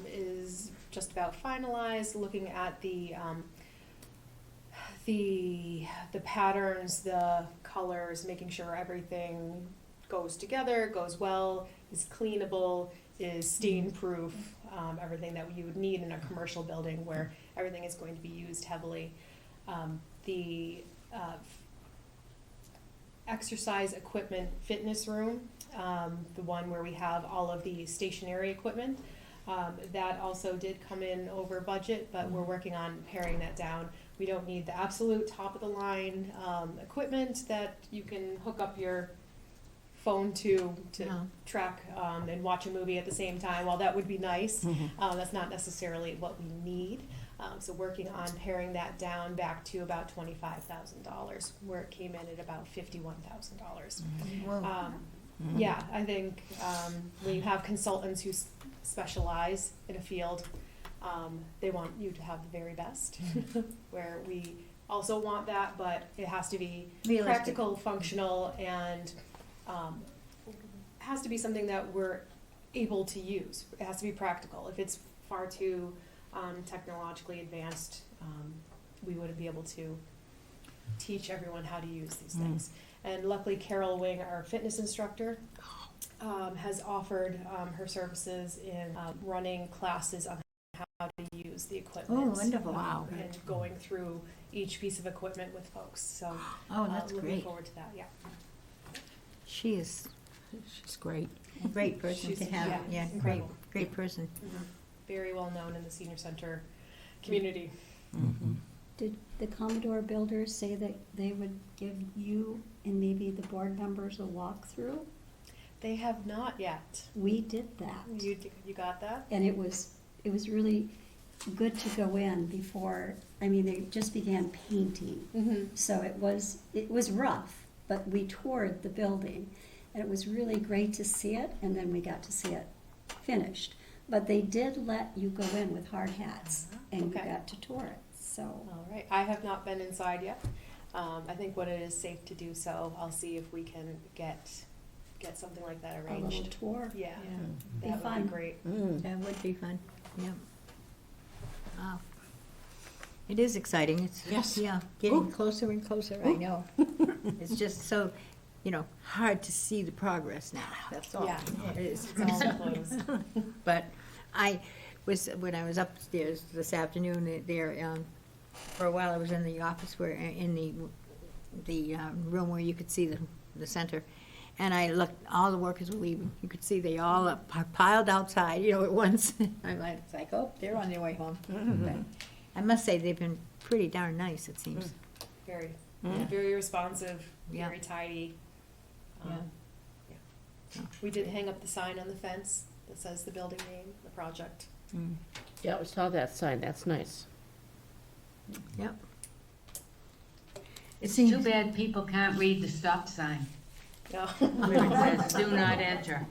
is just about finalized. Looking at the patterns, the colors, making sure everything goes together, goes well, is cleanable, is stain-proof, everything that you would need in a commercial building where everything is going to be used heavily. The exercise equipment fitness room, the one where we have all of the stationary equipment, that also did come in over budget, but we're working on paring that down. We don't need the absolute top of the line equipment that you can hook up your phone to track and watch a movie at the same time. While that would be nice, that's not necessarily what we need. So working on paring that down back to about $25,000, where it came in at about $51,000. Yeah, I think when you have consultants who specialize in a field, they want you to have the very best, where we also want that, but it has to be realistic, practical, functional, and has to be something that we're able to use. It has to be practical. If it's far too technologically advanced, we wouldn't be able to teach everyone how to use these things. And luckily, Carol Wing, our fitness instructor, has offered her services in running classes on how to use the equipment. Oh, wonderful. Wow. And going through each piece of equipment with folks. So that's looking great. forward to that, yeah. She's great. a great person She's- to have. yeah, Yeah, great, incredible. great person. Very well known in the senior center community. Did the Commodore builders say that they would give you and maybe the board members a walkthrough? They have not yet. We did that. You got that? And it was really good to go in before, I mean, they just began painting. Mm-hmm. So it was rough, but we toured the building, and it was really great to see it, and then we got to see it finished. But they did let you go in with hard hats, and Okay. you got to tour it, so. All right. I have not been inside yet. I think when it is safe to do so, I'll see if we can get something like that A little arranged. tour. Yeah, Be that would fun. be great. That would be fun. Yep. Wow. It is exciting. It's Yes. yeah, getting closer and closer. I know. It's just so hard to see the progress now, that's all. Yeah. It is. It's all closed. But when I was upstairs this afternoon, there, for a while, I was in the office where, in the room where you could see the center. And I looked, all the workers were leaving. You could see they all are piled outside, at once. I'm like, it's like, oh, they're on their way home. But I must say, they've been pretty darn nice, it seems. Very, very responsive, Yeah. very tidy. Yeah. Yeah. We did hang up the sign on the fence that says the building name, the project. Yeah, I saw that sign, that's nice. Yep. It's too bad people can't read the stop sign Yeah. where it says, "Do not enter."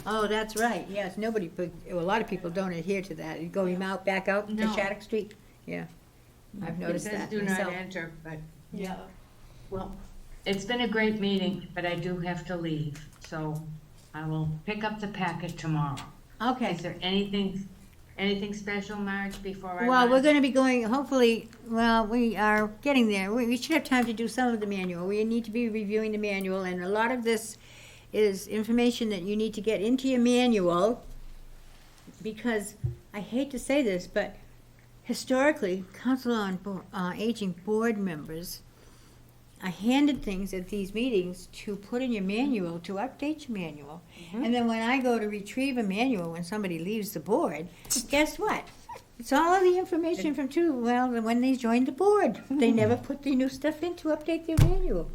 Oh, that's right, yes, a lot of people don't adhere to that. You go out, back out to No. Shattuck Street, yeah. I've It noticed says, that "Do not myself. enter," but, Yeah. well, it's been a great meeting, but I do have to leave, so I will pick up the packet tomorrow. Okay. Is there anything special, Marge, before I Well, run? we're gonna be going, hopefully, we are getting there. We should have time to do some of the manual. We need to be reviewing the manual, and a lot of this is information that you need to get into your manual, because, I hate to say this, but historically, Council on Aging board members are handed things at these meetings to put in your manual, to update your manual. And then when I go to retrieve a manual when somebody leaves the board, guess what? It's all of the information from when they joined the board. They never put the new stuff in to update their manual.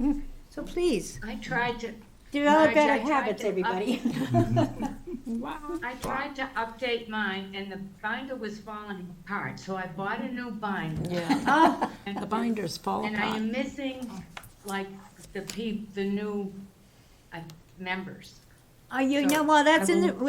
So please, I tried to, develop Marge, I better tried habits, to everybody. I tried to update mine, and the binder was falling apart, so I bought a new binder. Yeah, Oh, And- the binders fall And I apart. am missing, like, the new members.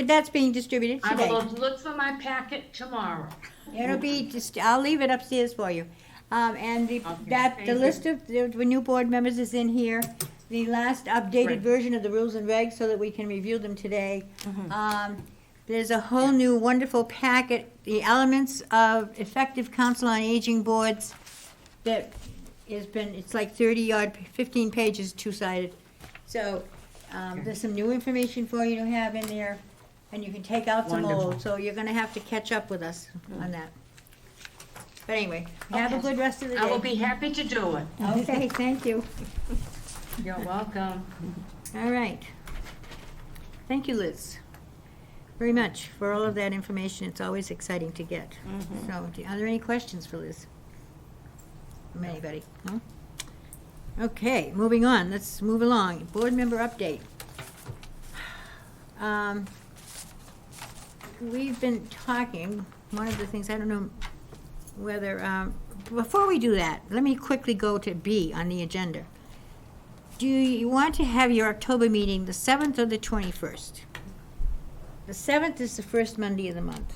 that's being distributed I today. will look for my packet tomorrow. It'll be I'll leave it upstairs for you. And the thank you. list of the new board members is in here. The last updated Right. version of the rules and regs so that we can review them today. There's a whole new wonderful packet, the elements of effective council on aging boards that it's like 15 pages, two-sided. So, there's some new information for you to have in there, and you can take out some Wonderful. old, so you're gonna have to catch up with us on that. But anyway, have a good rest of the day. I will be happy to do it. Okay, thank you. You're welcome. All right. Thank you, Liz, very much for all of that information. It's always exciting to get. So, are there any questions for Liz? From anybody? No? Okay, moving on. Let's move along. Board member update. We've been talking, one of the things, I don't know whether, before we do that, let me quickly go to B on the agenda. Do you want to have your October meeting the 7th or the 21st? The 7th is the first Monday of the month.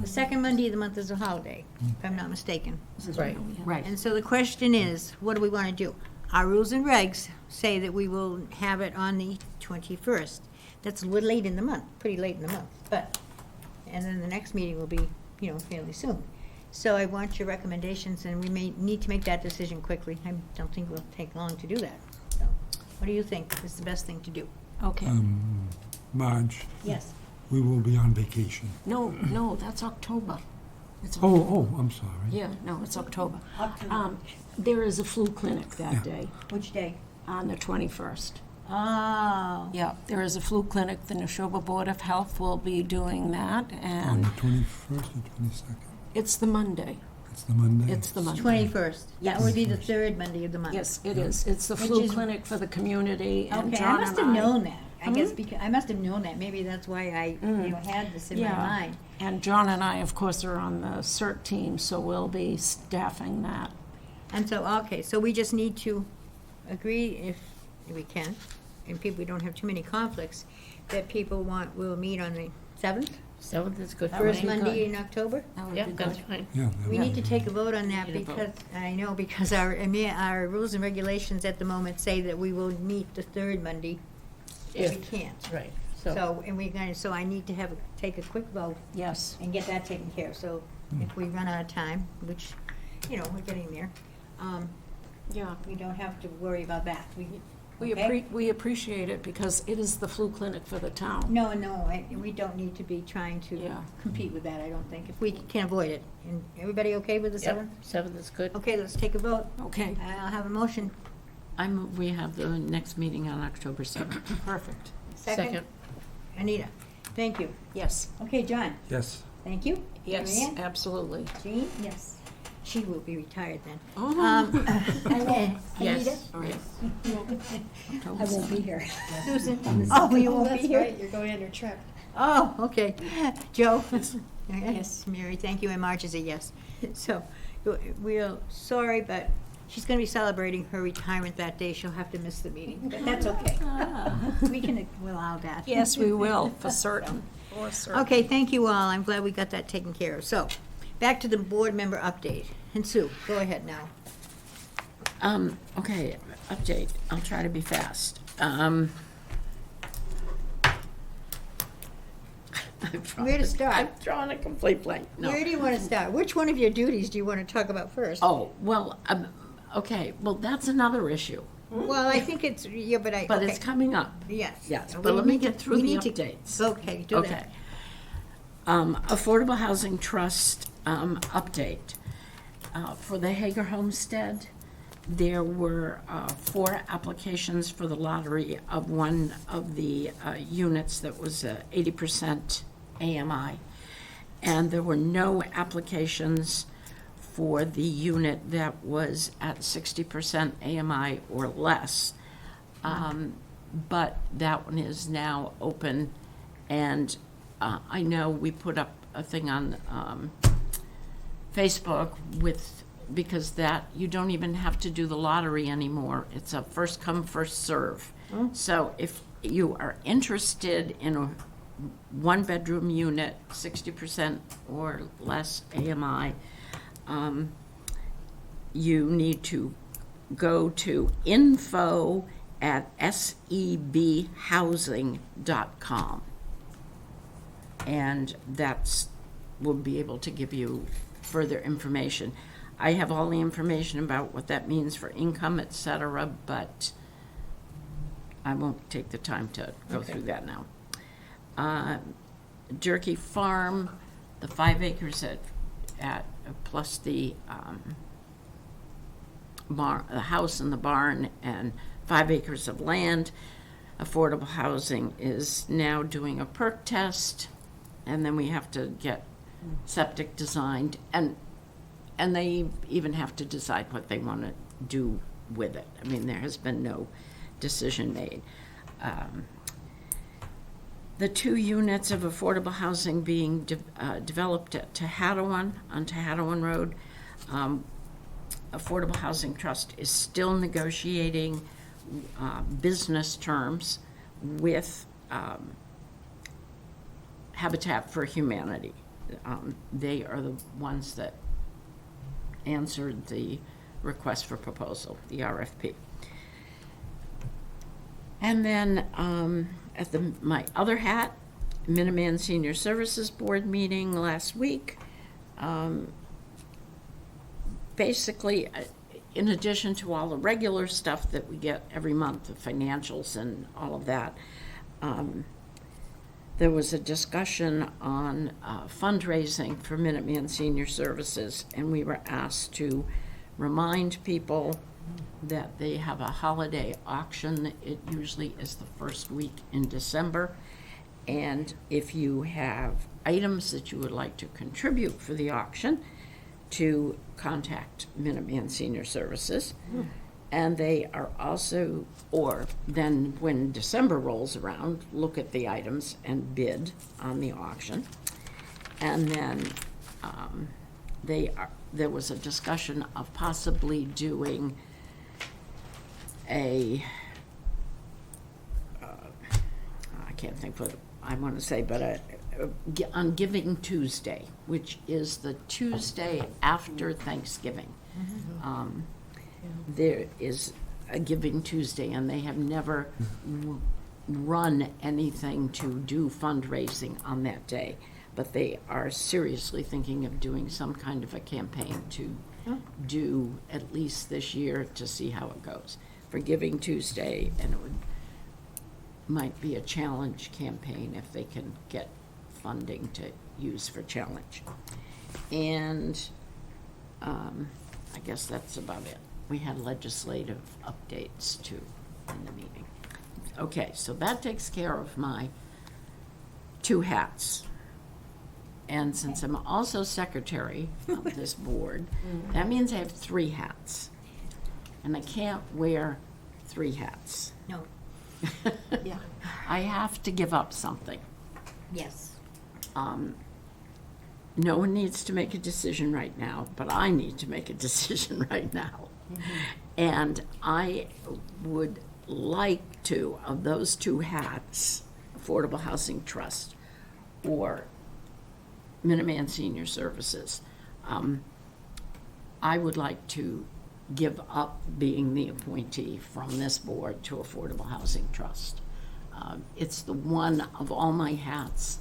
The second Monday of the month is a holiday, if I'm not mistaken. Right. Right. And so the question is, what do we want to do? Our rules and regs say that we will have it on the 21st. That's a little late in the month, pretty late in the month, but, and then the next meeting will be, fairly soon. So I want your recommendations, and we may need to make that decision quickly. I don't think it will take long to do that. So, what do you think is the best thing to do? Okay. Marge, Yes. we will be on vacation. No, that's October. It's I'm sorry. Yeah, no, it's October. There is a flu clinic that Yeah. day, Which day? on the 21st. Oh. Yeah, there is a flu clinic. The Neshoba Board of Health will be doing that, On and the 21st or 22nd? it's the Monday. It's the Monday? It's the Monday. 21st. That would be the 21st. third Monday of the month. Yes, it is. It's the Which flu is- clinic for the community, and Okay, I John must and have known that. I guess Mhm. because, I must have known that. Maybe that's why I, had this in my Yeah. mind. And John and I, of course, are on the CERT team, so we'll be staffing that. And so, okay, so we just need to agree, if we can, and we don't have too many conflicts, that people will meet on the 7th, 7th is good for first me. Monday in October? That would Yeah, be that's good. fine. Yeah. We need to take a vote on that Need a vote. because, I know, because our rules and regulations at the moment say that we will meet the third Monday if we can't. Right, So, so I need to take a quick vote Yes. and get that taken care of. So if we run out of time, which, we're getting there, Yeah. We don't have to worry about that. We Okay. we appreciate it because it is the flu clinic for the town. No, we don't need to be trying to Yeah. compete with that, I don't think, if we can avoid it. And everybody okay with the Yep, 7th? 7th is good. Okay, let's take a vote. Okay, I'll have a motion. We have the next meeting on October 7th. perfect. Second? Anita, thank you. Yes, Okay, John, Yes. thank you. yes, Marianne? absolutely. Jean? Yes. She will be retired then. Oh, Anita? Yes. all right. I won't be here. Susan? Oh, you won't That's be here? right, you're going on your trip. Oh, okay. Joe? Yes, Mary, thank you, and Marge is a yes. So, we're sorry, but she's gonna be celebrating her retirement that day. She'll have to miss the meeting, but that's okay. We can allow that. Yes, we will, for certain, for certain. Okay, thank you all. I'm glad we got that taken care of. So, back to the board member update. And Sue, go ahead now. Okay, update. I'll try to be fast. Where to start? I've drawn a complete blank. No. Where do you want to start? Which one of your duties do you want to talk about first? Oh, well, okay, well, that's another issue, Well, I think it's, yeah, but but okay. it's coming up. Yes. Yes, So but we let me need to- get through we the need to- updates. Okay, do Okay. that. Affordable Housing Trust update. For the Hager Homestead, there were 4 applications for the lottery of one of the units that was 80% AMI. And there were no applications for the unit that was at 60% AMI or less. But that one is now open, and I know we put up a thing on Facebook because that, you don't even have to do the lottery anymore. It's a first come, first serve. So if you are interested in a 1-bedroom unit, 60% or less AMI, you need to go to info@sebhousing.com. And will be able to give you further information. I have all the information about what that means for income, et cetera, but I won't take the time to go through that now. Jerky Farm, the 5 acres at plus the house and the barn and 5 acres of land. Affordable Housing is now doing a perk test, and then we have to get septic designed, and they even have to decide what they want to do with it. I mean, there has been no decision made. The 2 units of affordable housing being developed at Tehadawon, on Tehadawon Road, Affordable Housing Trust is still negotiating business terms with Habitat for Humanity. They are the ones that answered the request for proposal, the RFP. And then at my other hat, Minuteman Senior Services Board meeting last week. Basically, in addition to all the regular stuff that we get every month, the financials and all of that, there was a discussion on fundraising for Minuteman Senior Services, and we were asked to remind people that they have a holiday auction. It usually is the first week in December. And if you have items that you would like to contribute for the auction, to contact Minuteman Senior Services. And they are also, or then when December rolls around, look at the items and bid on the auction. And then there was a discussion of possibly doing I can't think what I want to say, but on Giving Tuesday, which is the Tuesday after Thanksgiving. There is a Giving Tuesday, and they have never run anything to do fundraising on that day, but they are seriously thinking of doing some kind of a campaign to do at least this year to see how it goes. For Giving Tuesday, and it might be a challenge campaign if they can get funding to use for challenge. And I guess that's about it. We had legislative updates too in the meeting. Okay, so that takes care of my 2 hats. And since I'm also secretary of this board, that means I have 3 hats. And I can't wear 3 hats. No, Yeah. I have to give up something. yes. No one needs to make a decision right now, but I need to make a decision right now. And I would like to, of those 2 hats, Affordable Housing Trust or Minuteman Senior Services, I would like to give up being the appointee from this board to Affordable Housing Trust. It's the one of all my hats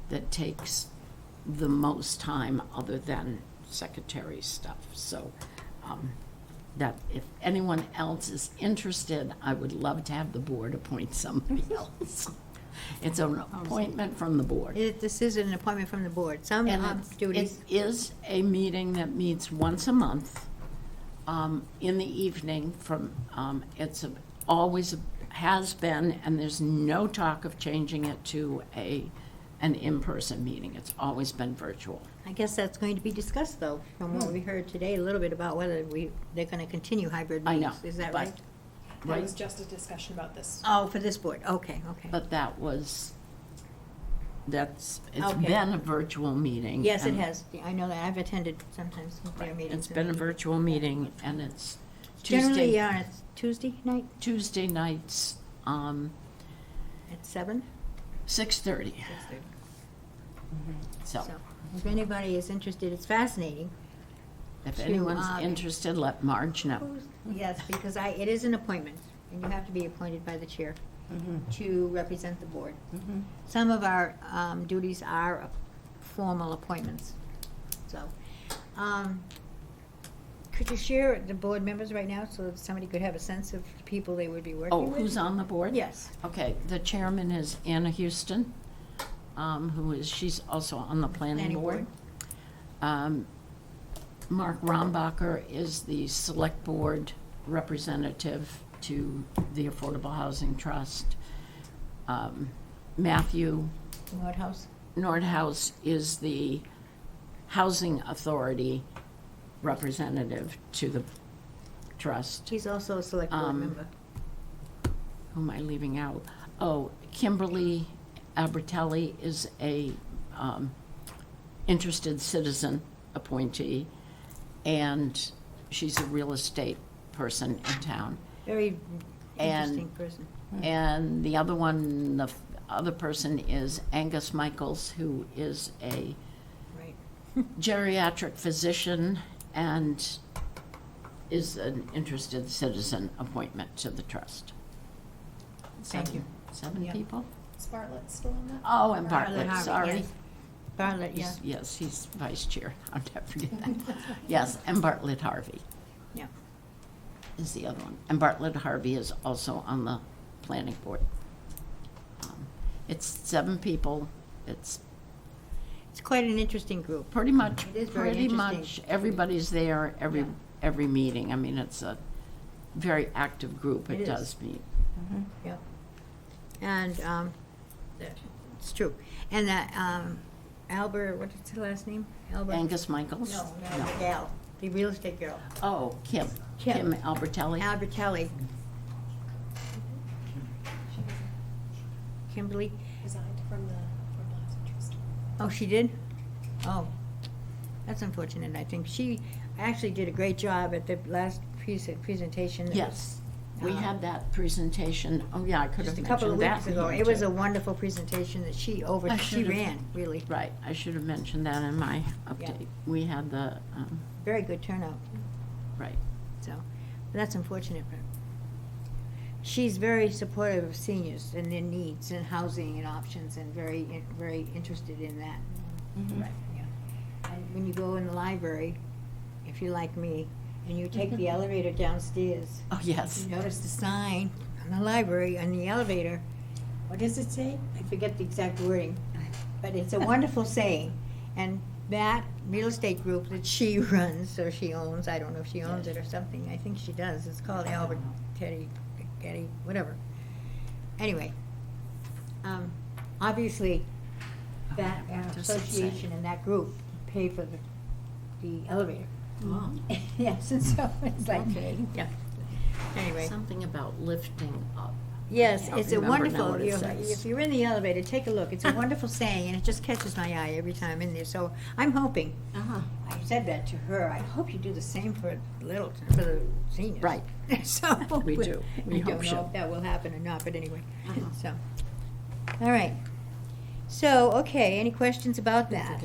that takes the most time other than secretary stuff. So that if anyone else is interested, I would love to have the board appoint somebody else. It's an appointment from the board. This is an appointment from the board. Some And duties. it is a meeting that meets once a month in the evening from, has been, and there's no talk of changing it to an in-person meeting. It's always been virtual. I guess that's going to be discussed, though, from what we heard today, a little bit about whether they're going to continue hybrid I meetings. know, Is that but- right? That Right. was just a discussion about this. Oh, for this board, okay. But it's Okay. been a virtual meeting. Yes, it and- has. I know that. I've attended sometimes their meetings. It's been a virtual meeting, and it's Generally, Tuesday, it's Tuesday night Tuesday nights, at 7. 6:30. So, So if anybody is interested, it's fascinating. if to, anyone's interested, let Marge know. Yes, because it is an appointment, and you have to be appointed by the chair to represent the board. Some of our duties are formal appointments, so. Could you share the board members right now, so that somebody could have a sense of the people they would be working Oh, with? who's on the board? Yes. Okay, the chairman is Anna Houston, she's also on the planning board. Mark Rombacher is the select board representative to the Affordable Housing Trust. Matthew Nordhaus is the Housing Authority representative to the trust. He's also a select board member. Who am I leaving out? Oh, Kimberly Albertelli is a interested citizen appointee, and she's a real estate person in town. Very And- interesting person. And the other one, the other person is Angus Michaels, who is a Right. geriatric physician and is an interested citizen appointment to the trust. Thank you. 7 Yeah. people? Is Bartlett still on that? Oh, and Bartlett, Harvey, sorry. yes. Bartlett, yeah. Yes, he's vice chair. I'll never forget that. Yes, and Bartlett Harvey Yeah. is the other one. And Bartlett Harvey is also on the planning board. It's 7 people. It's It's quite an interesting group. pretty much, It is very pretty interesting. much everybody's there Yeah. every meeting. I mean, it's a very active group. It It is. does meet. Yep. And, it's true. And that, Albert, what is her last name? Albert? Angus Michaels? No, the gal, the real estate girl. Oh, Kim Albertelli. Albertelli. Kimberly. Resigned from the Affordable Housing Trust. Oh, she did? Oh, that's unfortunate. I think she actually did a great job at the last presentation. that was, Yes, we had that presentation. Oh, yeah, I could have Just a couple of mentioned that weeks in ago. here, It was too. a wonderful presentation that she I she should've- ran, really. Right, I should have mentioned that in my update. We had the, Very good turnout, right. so, but that's unfortunate, but she's very supportive of seniors and their needs and housing and options and very interested in that. Right, yeah. And when you go in the library if you're like me, and you take the elevator downstairs, Oh, yes. you notice the sign on the library, on the elevator. What does it say? I forget the exact wording, but it's a wonderful saying. And that real estate group that she runs, or she owns, I don't know if she owns it or something, I think she does, it's called Albert Getty, whatever. Anyway, obviously, that What does it say? association and that group pay for the elevator. Oh, Yes, and so it's like, Okay. yeah. Anyway, something about lifting up. yes, I don't it's a remember now wonderful, what it says. if you're in the elevator, take a look. It's a wonderful saying, and it just catches my eye every time I'm in there. So I'm hoping, Uh-huh. I said that to her, I hope you do the same for the seniors. Right. So. We do. We I hope don't know so. if that will happen or not, but anyway, Uh-huh. so. All right. So, okay, any questions about that?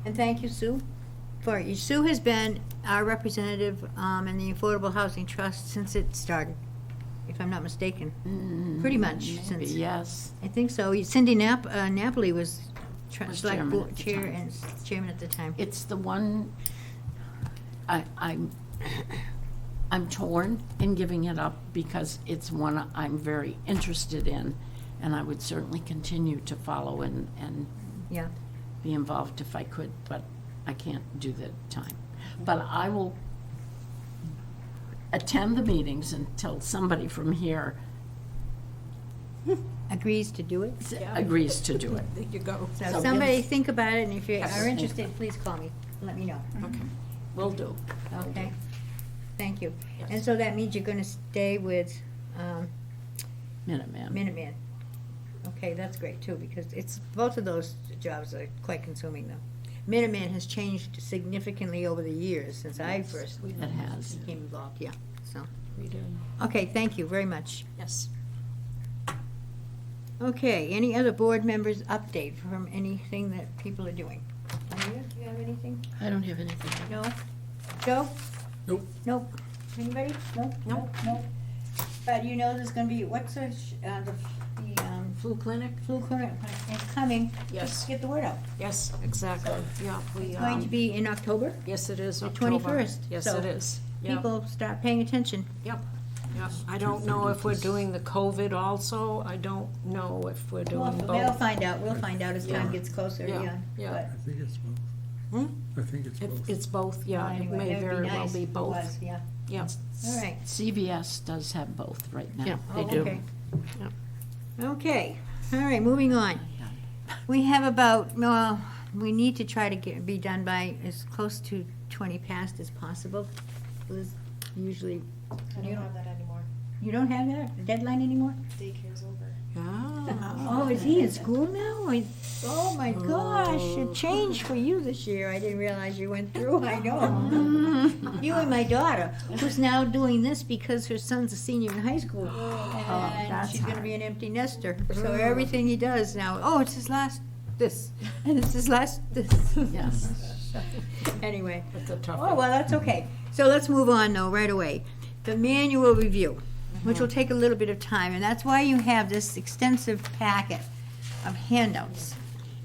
And thank you, Sue. Sue has been our representative in the Affordable Housing Trust since it started, if I'm not mistaken. Pretty much Maybe, since. yes. I think so. Cindy Napoli was Was select chairman board at the chair time. and chairman at the time. It's the one, I'm torn in giving it up because it's one I'm very interested in, and I would certainly continue to follow and Yeah. be involved if I could, but I can't do the time. But I will attend the meetings until somebody from here Agrees to do it. agrees to do it. There you go. So So somebody give- think about it, and if you Yes. are interested, please call me. Let me know. Okay, will do. Okay? Thank you. Yes. And so that means you're gonna stay with Minuteman. Minuteman. Okay, that's great too, because it's, both of those jobs are quite consuming though. Minuteman has changed significantly over the years since I first It has. became involved, yeah, so. We do. Okay, thank you very much. Yes. Okay, any other board members update from anything that people are doing? Maria, do you have anything? I don't have anything. No? Joe? Nope. Nope. Anybody? Nope? Nope. Nope. But you know there's gonna be, what's the Flu clinic? flu clinic is coming. Yes. Get the word out. Yes, exactly. Yeah, we, It's going to be in October. yes, it is the October. 21st, Yes, so it is. Yep. People start paying attention. Yep. Yep. I don't know if we're doing the COVID also. I don't know if we're doing both. They'll find out, we'll find out as time Yeah. gets closer, Yeah, yeah. yeah. I think it's both. Hmm? I think it's both. It's both, yeah. It Anyway, may that'd very well nice be if it both. was, Yeah, Yeah. all right. CVS does have both right now. Yeah, Oh, they do. okay. Yep. Okay, all right, moving on. We have about, well, we need to try to be done by as close to 20 past as possible. Liz, usually, I don't have that anymore. you don't have that deadline anymore? Daycare's over. Ah. Oh, is he in school now? Oh my gosh, it changed for you this year. I didn't realize you went through, I know. You and my daughter, who's now doing this because her son's a senior in high school. And that's she's gonna hard. be an empty nester. So everything he does now, oh, it's his last this, and it's his last this. Yes. Anyway. It's a tough Oh, one. well, that's okay. So let's move on though, right away. The manual review, which will take a little bit of time, and that's why you have this extensive packet of handouts.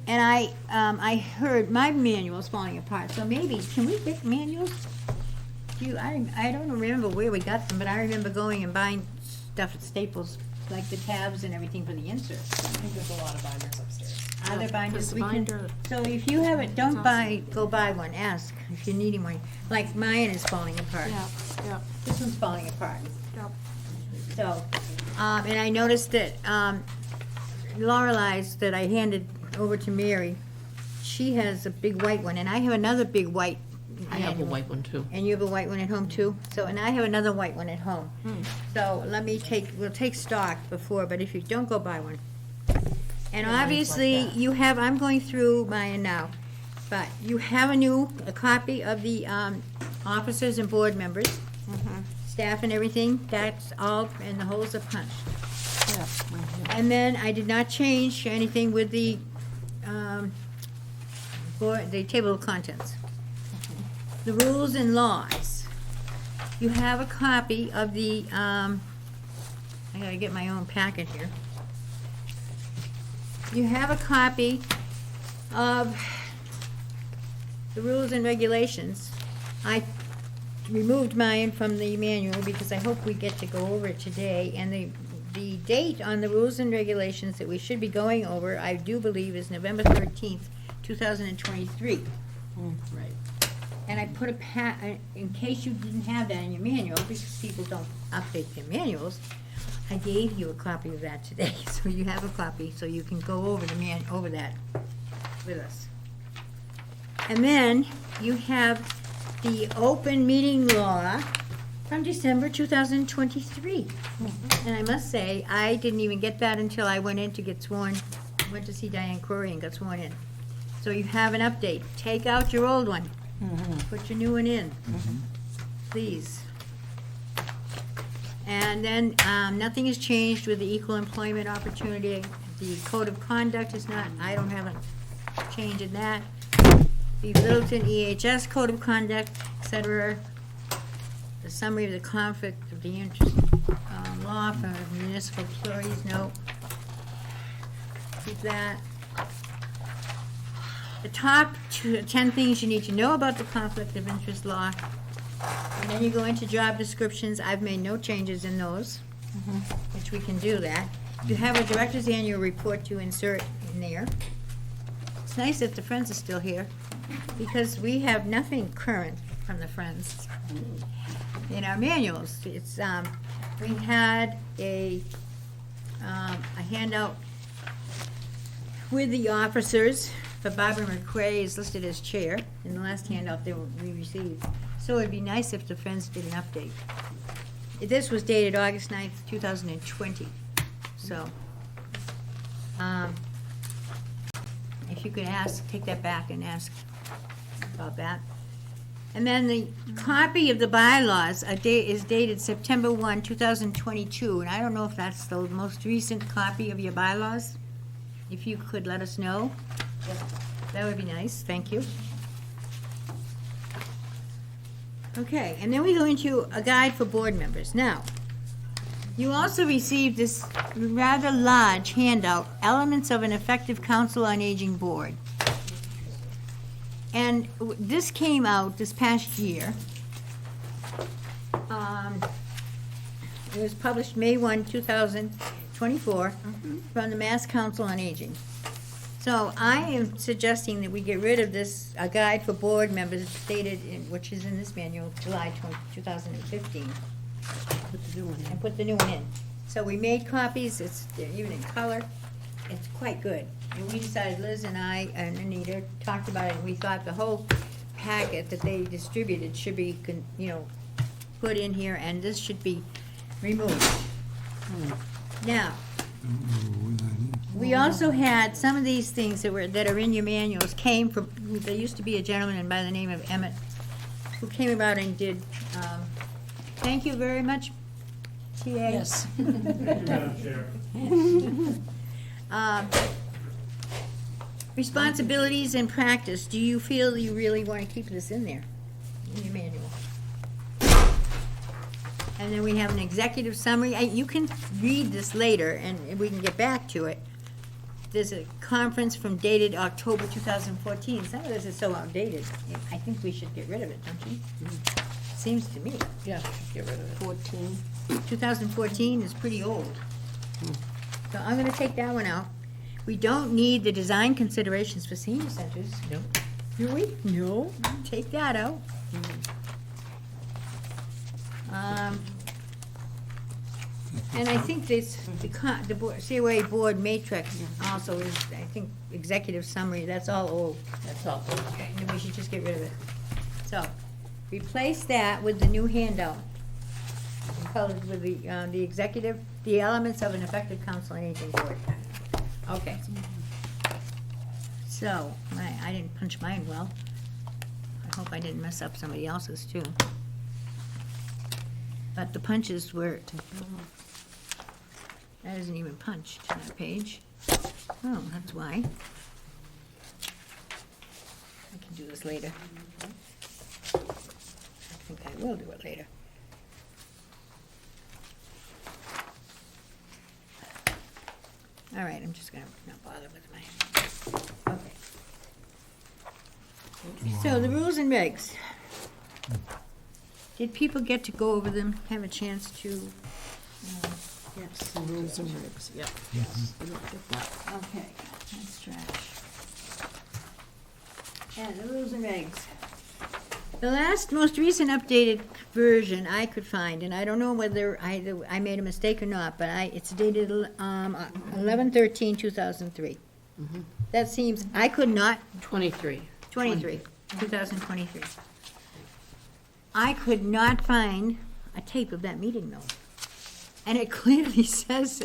And I heard my manual's falling apart, so maybe, can we get manuals? I don't remember where we got them, but I remember going and buying stuff at Staples, like the tabs and everything for the inserts. I think there's a lot of binders upstairs. Other There's binders, a we can, binder. so if you have it, don't buy, go buy one, ask if you're needing one. Like mine is falling apart. Yeah, yeah. This one's falling apart. Yep. So, and I noticed that Lorelei's that I handed over to Mary, she has a big white one, and I have another big white. I have a manual. white one too. And you have a white one at home too? So, and I have another white one at home. So we'll take stock before, but if you don't go buy one. And obviously, you have, I'm going through mine now, but you have a copy of the officers and board members, staff and everything, that's all, and the holes are punched. Yeah, right here. And then I did not change anything with the table of contents. The rules and laws. You have a copy of the, I gotta get my own packet here. You have a copy of the rules and regulations I removed mine from the manual because I hope we get to go over it today. And the date on the rules and regulations that we should be going over, I do believe, is November 13th, 2023. Right. And I put in case you didn't have that in your manual, because people don't update their manuals, I gave you a copy of that today, so you have a copy, so you can go over over that with us. And then you have the open meeting law from December 2023. And I must say, I didn't even get that until I went in to get sworn, went to see Diane Corey and got sworn in. So you have an update. Take out your old one. Put your new one in, please. And then, nothing has changed with the equal employment opportunity. The code of conduct is not, I don't have a change in that. The Littleton EHS code of conduct, et cetera. The summary of the conflict of the interest law for municipal employees, no. Keep that. The top 10 things you need to know about the conflict of interest law. And then you go into job descriptions. I've made no changes in those, which we can do that. You have a director's annual report to insert in there. It's nice that the Friends are still here, because we have nothing current from the Friends in our manuals. It's, we had a handout with the officers, but Barbara McCray is listed as chair in the last handout that we received. So it'd be nice if the Friends did an update. This was dated August 9th, 2020. So, if you could take that back and ask about that. And then the copy of the bylaws is dated September 1, 2022, and I don't know if that's the most recent copy of your bylaws. If you could let us know, that would be nice, thank you. Okay, and then we go into a guide for board members. Now, you also received this rather large handout, Elements of an Effective Council on Aging Board. And this came out this past year. It was published May 1, 2024, from the Mass Council on Aging. So I am suggesting that we get rid of this, a guide for board members stated in, which is in this manual, July 2015. And put the new one in. So we made copies, they're even in color, it's quite good. And we decided, Liz and I and Anita talked about it, and we thought the whole packet that they distributed should be, put in here, and this should be removed. Now, we also had some of these things that are in your manuals came from, there used to be a gentleman by the name of Emmett who came about and did, thank you very much, TA. Yes. Responsibilities and practice. Do you feel you really want to keep this in there, in your manual? And then we have an executive summary. You can read this later, and we can get back to it. There's a conference from dated October 2014. Some of this is so outdated. I think we should get rid of it, don't you? Seems to me. Yeah, get rid of it. 14. 2014 is pretty old. So I'm gonna take that one out. We don't need the design considerations for senior centers. No. Do we? No. Take that out. And I think this, the board, COA board matrix also is, I think, executive summary, that's all old. That's all. Okay, and we should just get rid of it. So, replace that with the new handout. Colored with the executive, the elements of an effective council on aging board. Okay. So, I didn't punch mine well. I hope I didn't mess up somebody else's too. But the punches were, that isn't even punched, that page. Oh, that's why. I can do this later. I think I will do it later. All right, I'm just gonna not bother with my, okay. So the rules and regs. Did people get to go over them, have a chance to? Yes, the rules and regs, yep. We looked at that. Okay, that's trash. And the rules and regs. The last, most recent updated version I could find, and I don't know whether I made a mistake or not, but it's dated 11/13/2003. That seems, I could not 23. 2023. I could not find a tape of that meeting though. And it clearly says,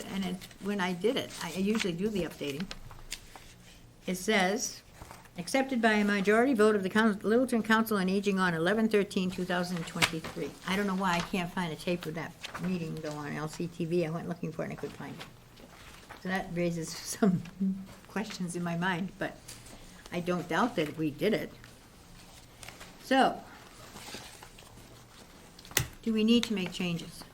when I did it, I usually do the updating. It says, accepted by a majority vote of the Littleton Council on Aging on 11/13/2023. I don't know why I can't find a tape of that meeting though on LCTV. I went looking for it and I couldn't find it. So that raises some questions in my mind, but I don't doubt that we did it. So, do we need to make changes?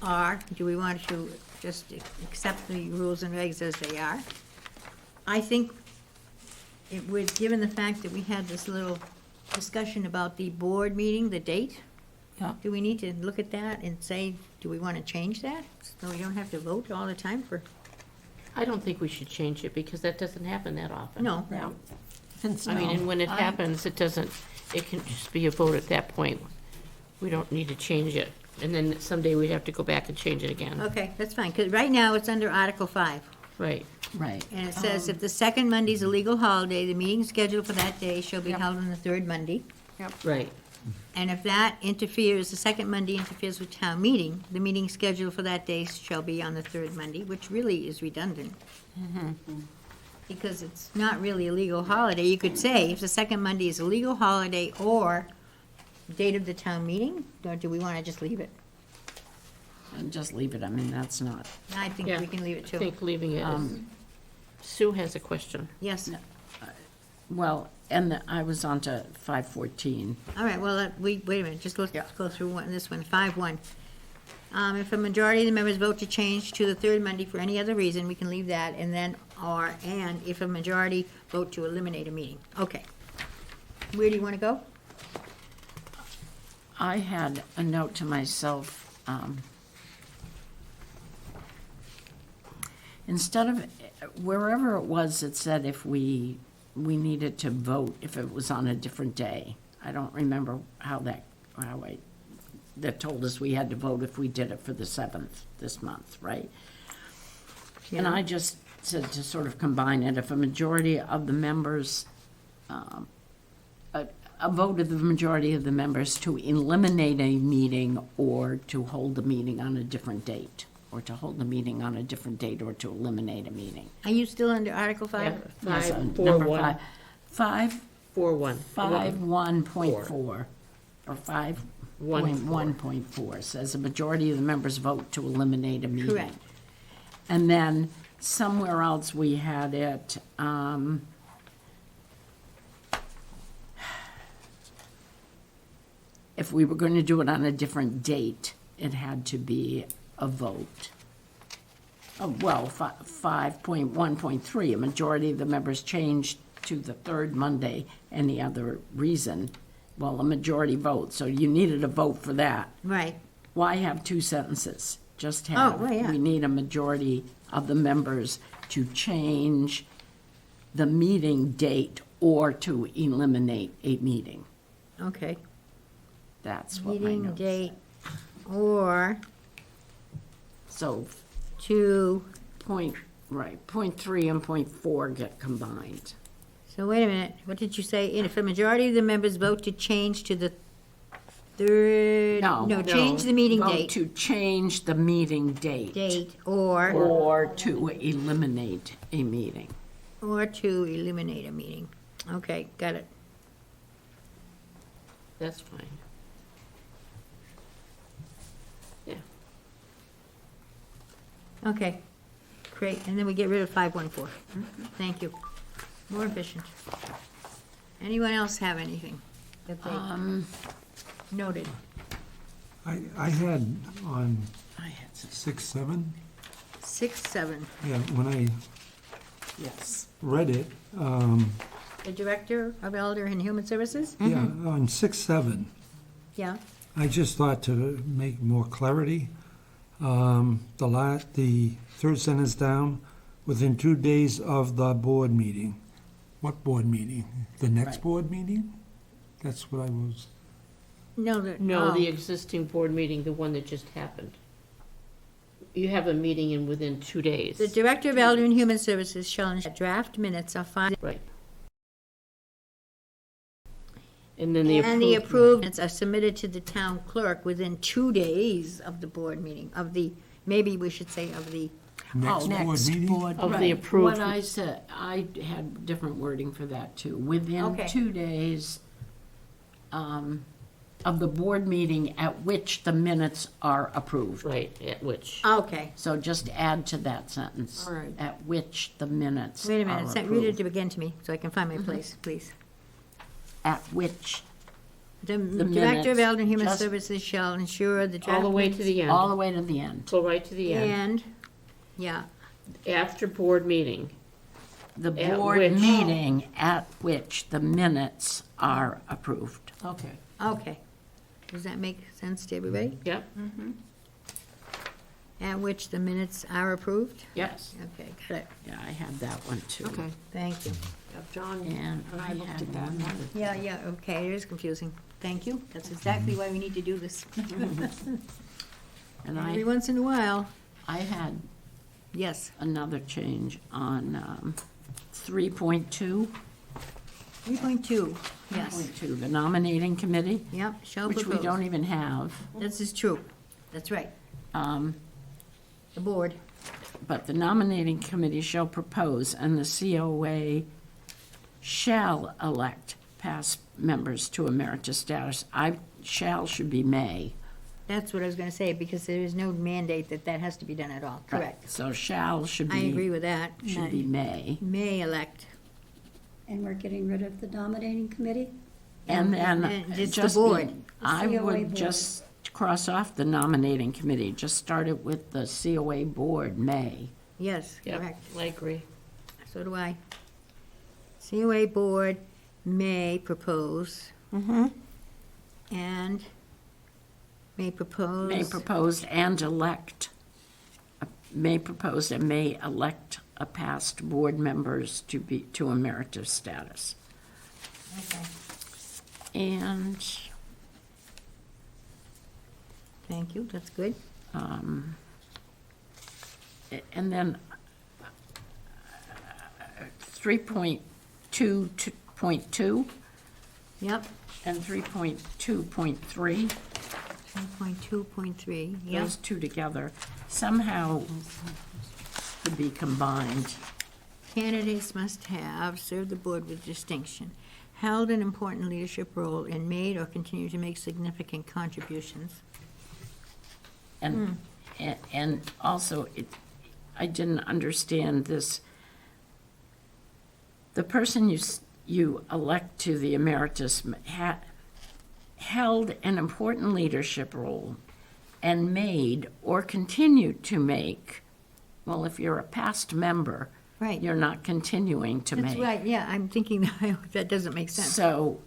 Or do we want to just accept the rules and regs as they are? I think it would, given the fact that we had this little discussion about the board meeting, the date, Yeah. do we need to look at that and say, do we want to change that? So we don't have to vote all the time for, I don't think we should change it because that doesn't happen that often. no. I mean, and when it happens, it doesn't, it can just be a vote at that point. We don't need to change it. And then someday we have to go back and change it again. Okay, that's fine, because right now it's under Article 5. Right. Right. And it says, if the second Monday is a legal holiday, the meeting scheduled for that day shall be held on the third Monday. Right. And if that interferes, the second Monday interferes with town meeting, the meeting scheduled for that day shall be on the third Monday, which really is redundant. Because it's not really a legal holiday. You could say, if the second Monday is a legal holiday or date of the town meeting, or do we want to just leave it? And just leave it, I mean, that's not, I think Yeah. we can leave it I too. think leaving it is. Sue has a question. Yes. well, and I was on to 514. All right, well, wait a minute, just let's go through this one, 5-1. If a majority of the members vote to change to the third Monday for any other reason, we can leave that, and then, and if a majority vote to eliminate a meeting. Okay. Where do you want to go? I had a note to myself, instead of, wherever it was, it said if we needed to vote, if it was on a different day. I don't remember that told us we had to vote if we did it for the 7th this month, right? And I just said to sort of combine it, if a majority of the members, a vote of the majority of the members to eliminate a meeting or to hold the meeting on a different date, or to hold the meeting on a different date, or to eliminate a meeting. Are you still under Article 5? Yes, 541. 51. 41. 51.4, or 5.1.4 says a majority of the members vote to eliminate a meeting. Correct. And then somewhere else we had it, if we were going to do it on a different date, it had to be a vote. Oh, well, 5.1.3, a majority of the members changed to the third Monday. Any other reason? Well, a majority vote, so you needed a vote for that. Right. Why have two sentences? Just have, well, yeah. we need a majority of the members to change the meeting date or to eliminate a meeting. Okay. That's what my Meeting notes date or So to, point 3 and point 4 get combined. so wait a minute, what did you say? And if a majority of the members vote to change to the third, no, change the meeting Vote date. to change the meeting date. Or to eliminate a meeting. Or to eliminate a meeting. Okay, got it. That's fine. Yeah. Okay, great, and then we get rid of 514. Thank you. More efficient. Anyone else have anything that they noted? I had on I had some, 6, 7, 6, 7. yeah, when I yes. read it, The Director of Elder and Human Services? Yeah, on 6/7, Yeah. I just thought to make more clarity, the third sentence down, within 2 days of the board meeting. What board meeting? The next Right. board meeting? That's what I was, No, No, the existing board meeting, the one that just happened. You have a meeting in within 2 days. The Director of Elder and Human Services shall ensure draft minutes are filed. Right. And then the And the approved. approved minutes are submitted to the town clerk within 2 days of the board meeting, maybe we should say of the, next board Next meeting? board. Of the Right. approved. What I said, I had different wording for that too. Within Okay. 2 days of the board meeting at which the minutes are approved. Right, at which. okay. So just add to that sentence. All right. At which the minutes Wait a are minute, approved. read it again to me, so I can find my place, please. At which, The minutes, Director of Elder and Human just- Services shall ensure the draft. All the way to minutes the end. all the way to the end. Go right to the end. And, yeah, After board meeting. The At board which- meeting at which the minutes are approved. Okay. okay. Does that make sense to everybody? Yep. At which the minutes are approved? Yes. Okay, got it. Yeah, I had that one too. Okay. Thank you. John And and I I looked had at that. another. Yeah, okay, it is confusing. Thank you. That's exactly why we need to do this. And Every once in a while, I had yes. another change on 3.2. 3.2, yes. 3.2, the nominating committee, Yep, shall which we don't propose. even have. This is true. That's right. Um, The board. But the nominating committee shall propose, and the COA shall elect past members to emeritus status. Shall should be may. That's what I was gonna say, because there is no mandate that that has to be done at all. Correct. So shall should I be. agree with that. Should be may. May elect. And we're getting rid of the nominating committee? And then And it's the just, board. I The COA would board. just cross off the nominating committee, just start it with the COA board, may. Yes, Yep, correct. I agree. So do I. COA board may propose. And may propose. May propose and elect, may propose and may elect a past board members to emeritus status. Okay. And, Thank you, that's good. and then 3.2.2 Yep. and 3.2.3, 3.2.3, yep. those two together, somehow could be combined. Candidates must have served the board with distinction, held an important leadership role, and made or continue to make significant contributions. And, and also, I didn't understand this. The person you elect to the emeritus held an important leadership role and made or continued to make, well, if you're a past member, Right. you're not continuing to make. That's right, yeah, I'm thinking that doesn't make sense. So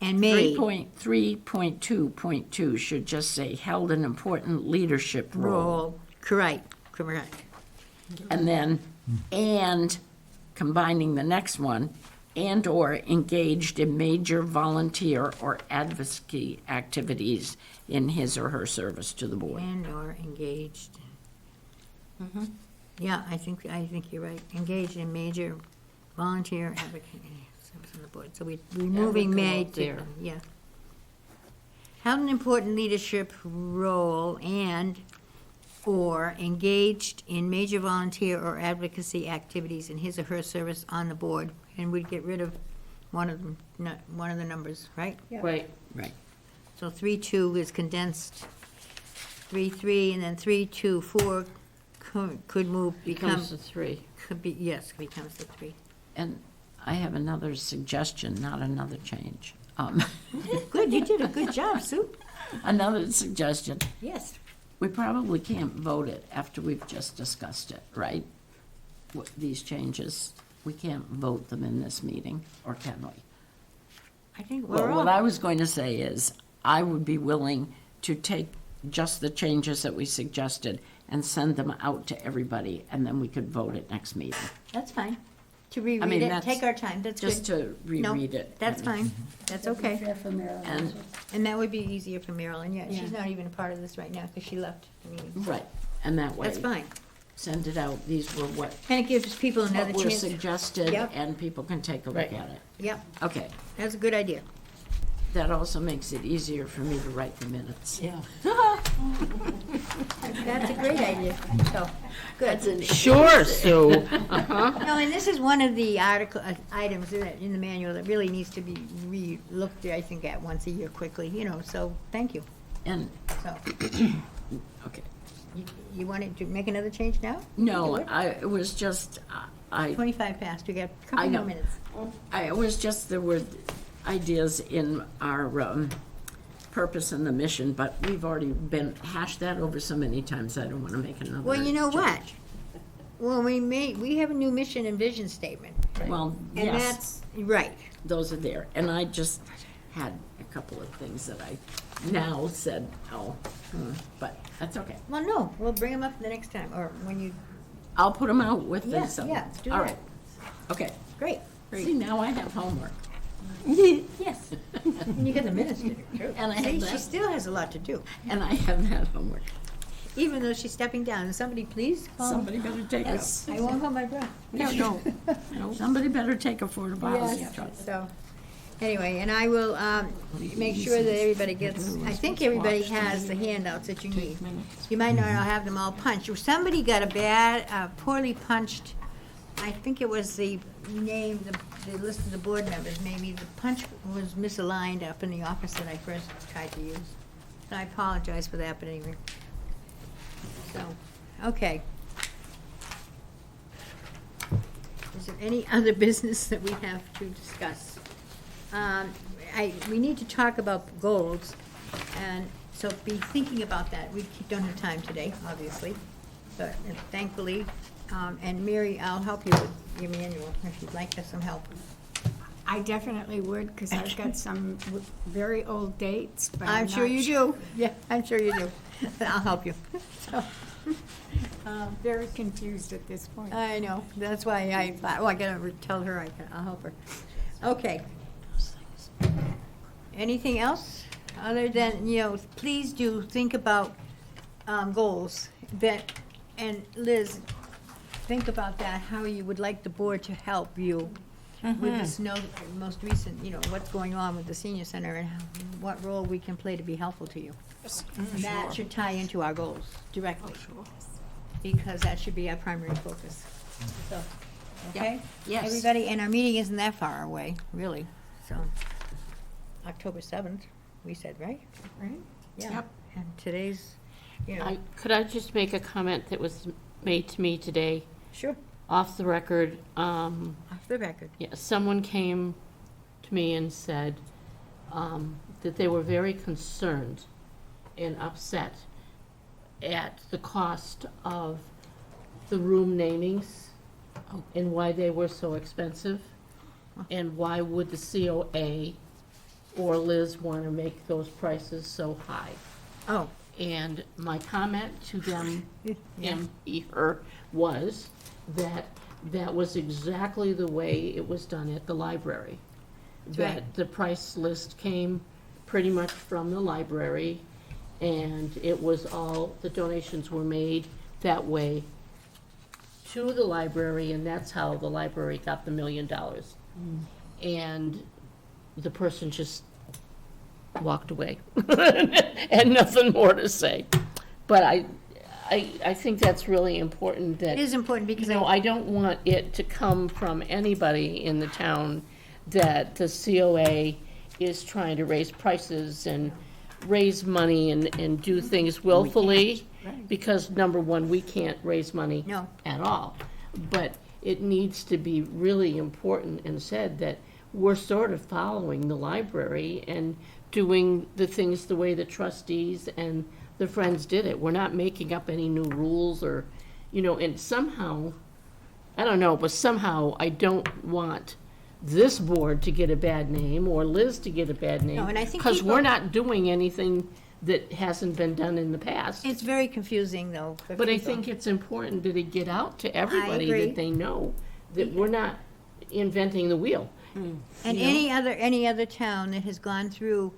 And made. 3.2.2 should just say held an important leadership role. Role, correct. And then, and combining the next one, and/or engaged in major volunteer or advocacy activities in his or her service to the board. And/or engaged. Yeah, I think you're right. Engaged in major volunteer advocacy service on the board. So we're removing may to, there. yeah. Held an important leadership role and/or engaged in major volunteer or advocacy activities in his or her service on the board. And we'd get rid of one of them, one of the numbers, right? Right. Right. So 3.2 is condensed. 3.3 and then 3.2.4 could move, Becomes the 3. could be, yes, becomes the 3. And I have another suggestion, not another change. Good, you did a good job, Sue. Another suggestion. Yes. We probably can't vote it after we've just discussed it, right? These changes. we can't vote them in this meeting, or can we? I think Well, we're what all, I was going to say is, I would be willing to take just the changes that we suggested and send them out to everybody, and then we could vote at next meeting. that's fine. To I reread mean, it, that's take our time, that's good. Just to No, reread it. That's and- fine, that's okay. Fair for Marilyn. And, And that would be easier for Marilyn, yeah, she's Yeah. not even a part of this right now, because she left the meeting. right, and that way. That's fine. Send it out, these were what And it gives people another were chance. suggested, Yep. and people can take a look Right. at it. Yep, Okay, that's a good idea. that also makes it easier for me to write the minutes. Yeah. That's a great idea, so, good. Sure, Sue. Uh-huh. No, and this is one of the items in the manual that really needs to be re-looked, I think, at once a year quickly, so, thank you. And, So, okay, you wanted to make another change now? no, Do it. it was just, I 25 past, we got a I couple more know. minutes. It was just, there were ideas in our purpose and the mission, but we've already been hashed that over so many times, I don't want to make another. Well, you know what? change. Well, we have a new mission and vision statement. Well, And yes, that's, right. those are there, and I just had a couple of things that I now said, but that's okay. Well, no, we'll bring them up the next time, or when you, I'll put them out with yeah, this. yeah, do All that. right, okay. Great. See, now I have homework. Yes. And you got the minutes to do, too. And I have See, that. she still has a lot to do, And I have that homework. even though she's stepping down. And somebody, please call. Somebody better take Yes, us. I won't hold my breath. No, somebody better take affordable housing Yes, trust. so, anyway, and I will make sure that everybody gets, I think everybody has the handouts that you need. You might not have them all punched. Somebody got a bad, poorly punched, I think it was the name, the list of the board members, maybe the punch was misaligned up in the office that I first tried to use. So I apologize for that, but anyway. So, okay. Is there any other business that we have to discuss? We need to talk about goals, and so be thinking about that. We don't have time today, obviously, but thankfully, and Mary, I'll help you with your manual if you'd like some help. I definitely would, because I've got some very old dates, but I'm sure you do. Yeah, I'm sure you do. I'll help you. So, Very confused at this point. I know, that's why I thought, I gotta tell her I'll help her. Okay. Anything else, other than, please do think about goals, and Liz, think about that, how you would like the board to help you with this most recent, what's going on with the senior center, and what role we can play to be helpful to you. That should tie into our goals directly. Because that should be our primary focus. So, okay? Yes. Everybody, and our meeting isn't that far away, really, so, October 7th, we said, right? Right? Yeah. Yep. And today's, Could I just make a comment that was made to me today, sure, off the record? off the record. Yeah, someone came to me and said that they were very concerned and upset at the cost of the room namings and why they were so expensive, and why would the COA or Liz want to make those prices so high. Oh, And my comment to them, Yeah. him, he, her, was that that was exactly the way it was done at the library. right. That the price list came pretty much from the library, and it was all, the donations were made that way to the library, and that's how the library got the $1 million. And the person just walked away, and nothing more to say. But I think that's really important that. It is important because I don't want it to come from anybody in the town that the COA is trying to raise prices and raise money and do things willfully. Because number one, we can't raise money No. at all. But it needs to be really important and said that we're sort of following the library and doing the things the way the trustees and the Friends did it. We're not making up any new rules or, and somehow, I don't know, but somehow I don't want this board to get a bad name or Liz to get a bad name. No, and I think Because people- we're not doing anything that hasn't been done in the past. It's very confusing, though, for But I people. think it's important that it get out to everybody agree. that they know that we're not inventing the wheel. And you know? any other town that has gone through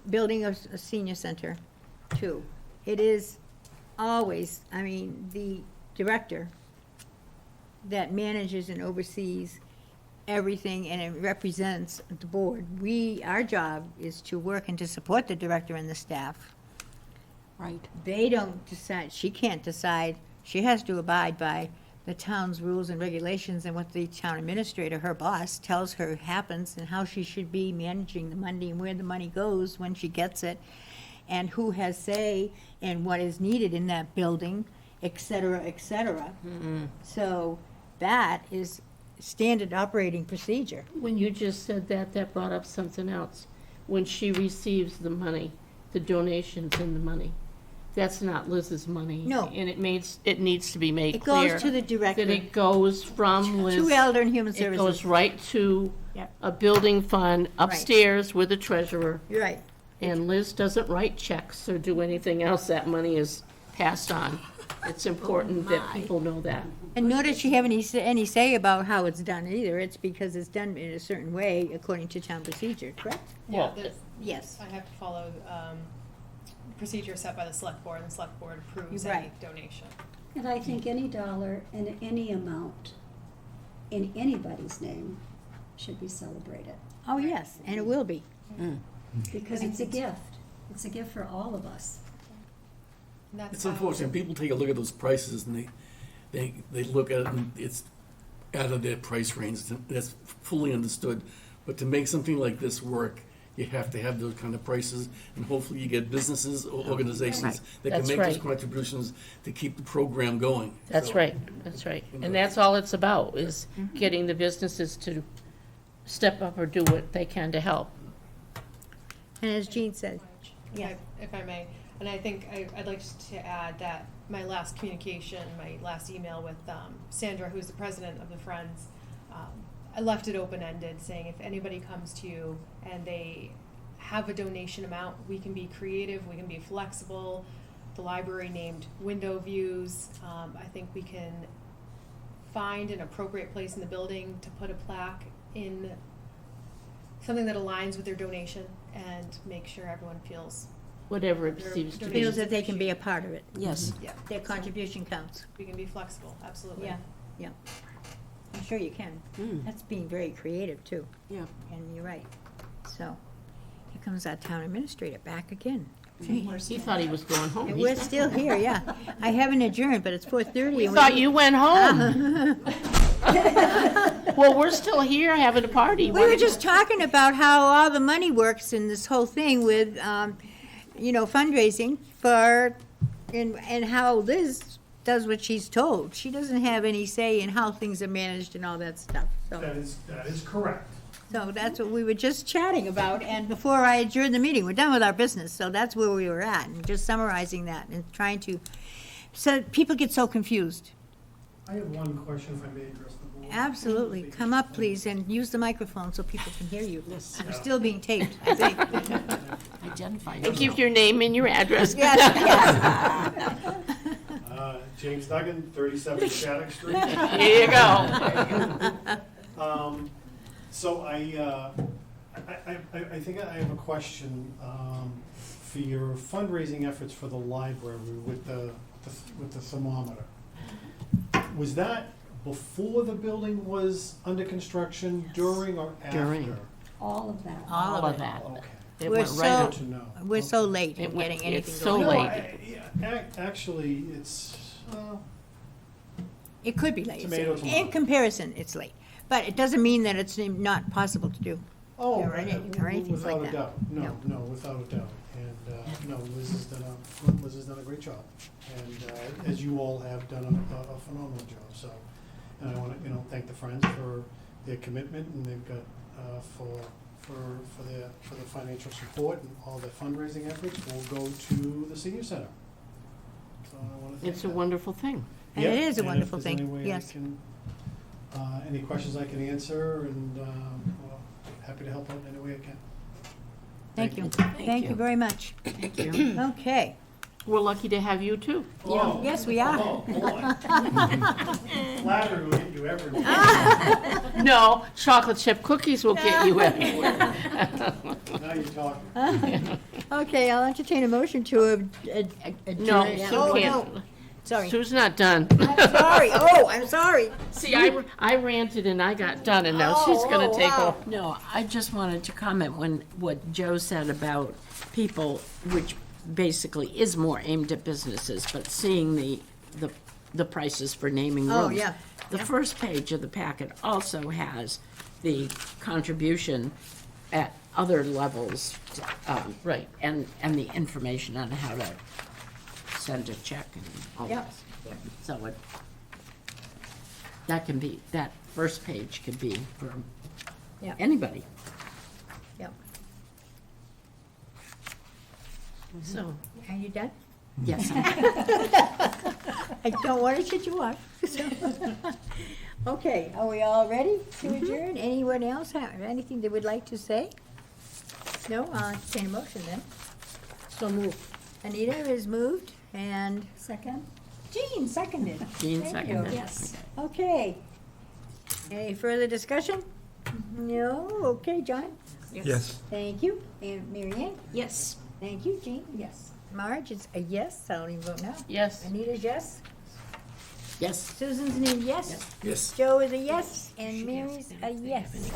building a senior center, too, it is always, I mean, the director that manages and oversees everything, and it represents the board. Our job is to work and to support the director and the staff. Right. They don't decide, she can't decide, she has to abide by the town's rules and regulations and what the town administrator, her boss, tells her happens and how she should be managing the money and where the money goes when she gets it, and who has say in what is needed in that building, et cetera, et cetera. So that is standard operating procedure. When you just said that, that brought up something else. When she receives the money, the donations and the money, that's not Liz's money. No. And it needs to be made It clear. goes to the director. That it goes from Liz. To Elder and Human It Services. goes right to Yep. a building fund upstairs with the treasurer. You're right. And Liz doesn't write checks or do anything else. That money is passed on. It's important that people know that. And nor does she have any say about how it's done either. It's because it's done in a certain way according to town procedure, correct? Yeah, Well, there's, Yes. I have to follow, procedure set by the select board, and the select board approves any Right. donation. And I think any dollar and any amount in anybody's name should be celebrated, Oh, yes, and it will be. because it's a gift. It's a gift for all of us. And that's It's how- unfortunate, people take a look at those prices and they look at it and it's out of their price range, that's fully understood. But to make something like this work, you have to have those kind of prices, and hopefully you get businesses or organizations Right. that can That's make those right. contributions to keep the program going. That's So- right, that's right. And that's all it's about, is getting the businesses to step up or do what they can to help. And as Jean said, If I may, and I think I'd like to add that my last communication, my last email with Sandra, who's the president of the Friends, I left it open-ended, saying if anybody comes to you and they have a donation amount, we can be creative, we can be flexible. The library named window views. I think we can find an appropriate place in the building to put a plaque in something that aligns with their donation and make sure everyone feels Whatever it Their seems to be. feels that they can be a part of it. Yes. yeah. Their contribution counts. We can be flexible, absolutely. Yeah, yeah. I'm sure you can. Mm. That's being very creative, too. Yeah. And you're right. So, here comes our town administrator back again. He thought he was going home. And He's we're not still going. here, yeah. I haven't adjourned, but it's 4:30. We and thought you went home. Well, we're still here having a party. We were just talking about how all the money works in this whole thing with, fundraising for, and how Liz does what she's told. She doesn't have any say in how things are managed and all that stuff, so. That is correct. So that's what we were just chatting about, and before I adjourned the meeting, we're done with our business, so that's where we were at, and just summarizing that and trying to, so people get so confused. I have one question, if I may address the board. Absolutely. Come up, please, and use the microphone so people can hear you. I'm still being taped, I think. Identify And give your name and your address. Yes, yes. James Duggan, 37 Shattuck Street. Here you go. So I think I have a question for your fundraising efforts for the library with the thermometer. Was that before the building was under construction, during or after? During. All of that. All of it. that. Okay. It We're went right so- up. Good to know. We're so late in It went- getting anything it's so going. No, late. actually, it's, It could be late. Tomato, In tomato. comparison, it's late. But it doesn't mean that it's not possible to do. oh, Or anything like without a that. doubt. No. No, without a doubt. And, no, Liz has done a great job. And, as you all have done a phenomenal job, so. And I want to, thank the Friends for their commitment, and they've got, for the financial support, and all the fundraising efforts will go to the senior center. So I want to thank It's a them. wonderful thing. And it is a And wonderful if there's thing, any way I yes. can Any questions I can answer, and well, happy to help out in any way I can. Thank you. Thank you very much. Thank you. Okay. We're lucky to have you too. Oh, Yes, we are. Oh, boy. Flattery will get you everywhere. No, chocolate chip cookies will get you everywhere. Now you're talking. Okay, I'll entertain a motion to adjourn. No, Oh, Sue no. can't. Sorry. Sue's not done. I'm sorry. Oh, I'm sorry. See, I ranted and I got done, and now she's gonna take wow. over. No, I just wanted to comment when, what Joe said about people, which basically is more aimed at businesses, but seeing the prices for naming rooms. Oh, yeah. The first page of the packet also has the contribution at other levels. Right. And the information on how to send a check and all Yeah. that. So that first page could be for Yeah. anybody. Yep. So, Are you done? yes, I don't want to shut you up. Okay, are we all ready to adjourn? Anyone else have anything they would like to say? No, I'll entertain a motion then. So move. Anita is moved and Second? Jean seconded. Jean Thank seconded. you. Yes. Okay. Any further discussion? No? Okay, John? Yes. Thank you. And Mary Ann? Yes. Thank you, Jean? Yes. Marge is a yes, I'll even vote now. Yes. Anita's yes? Yes. Susan's name yes? Yes. Joe is a yes, and Mary's a yes.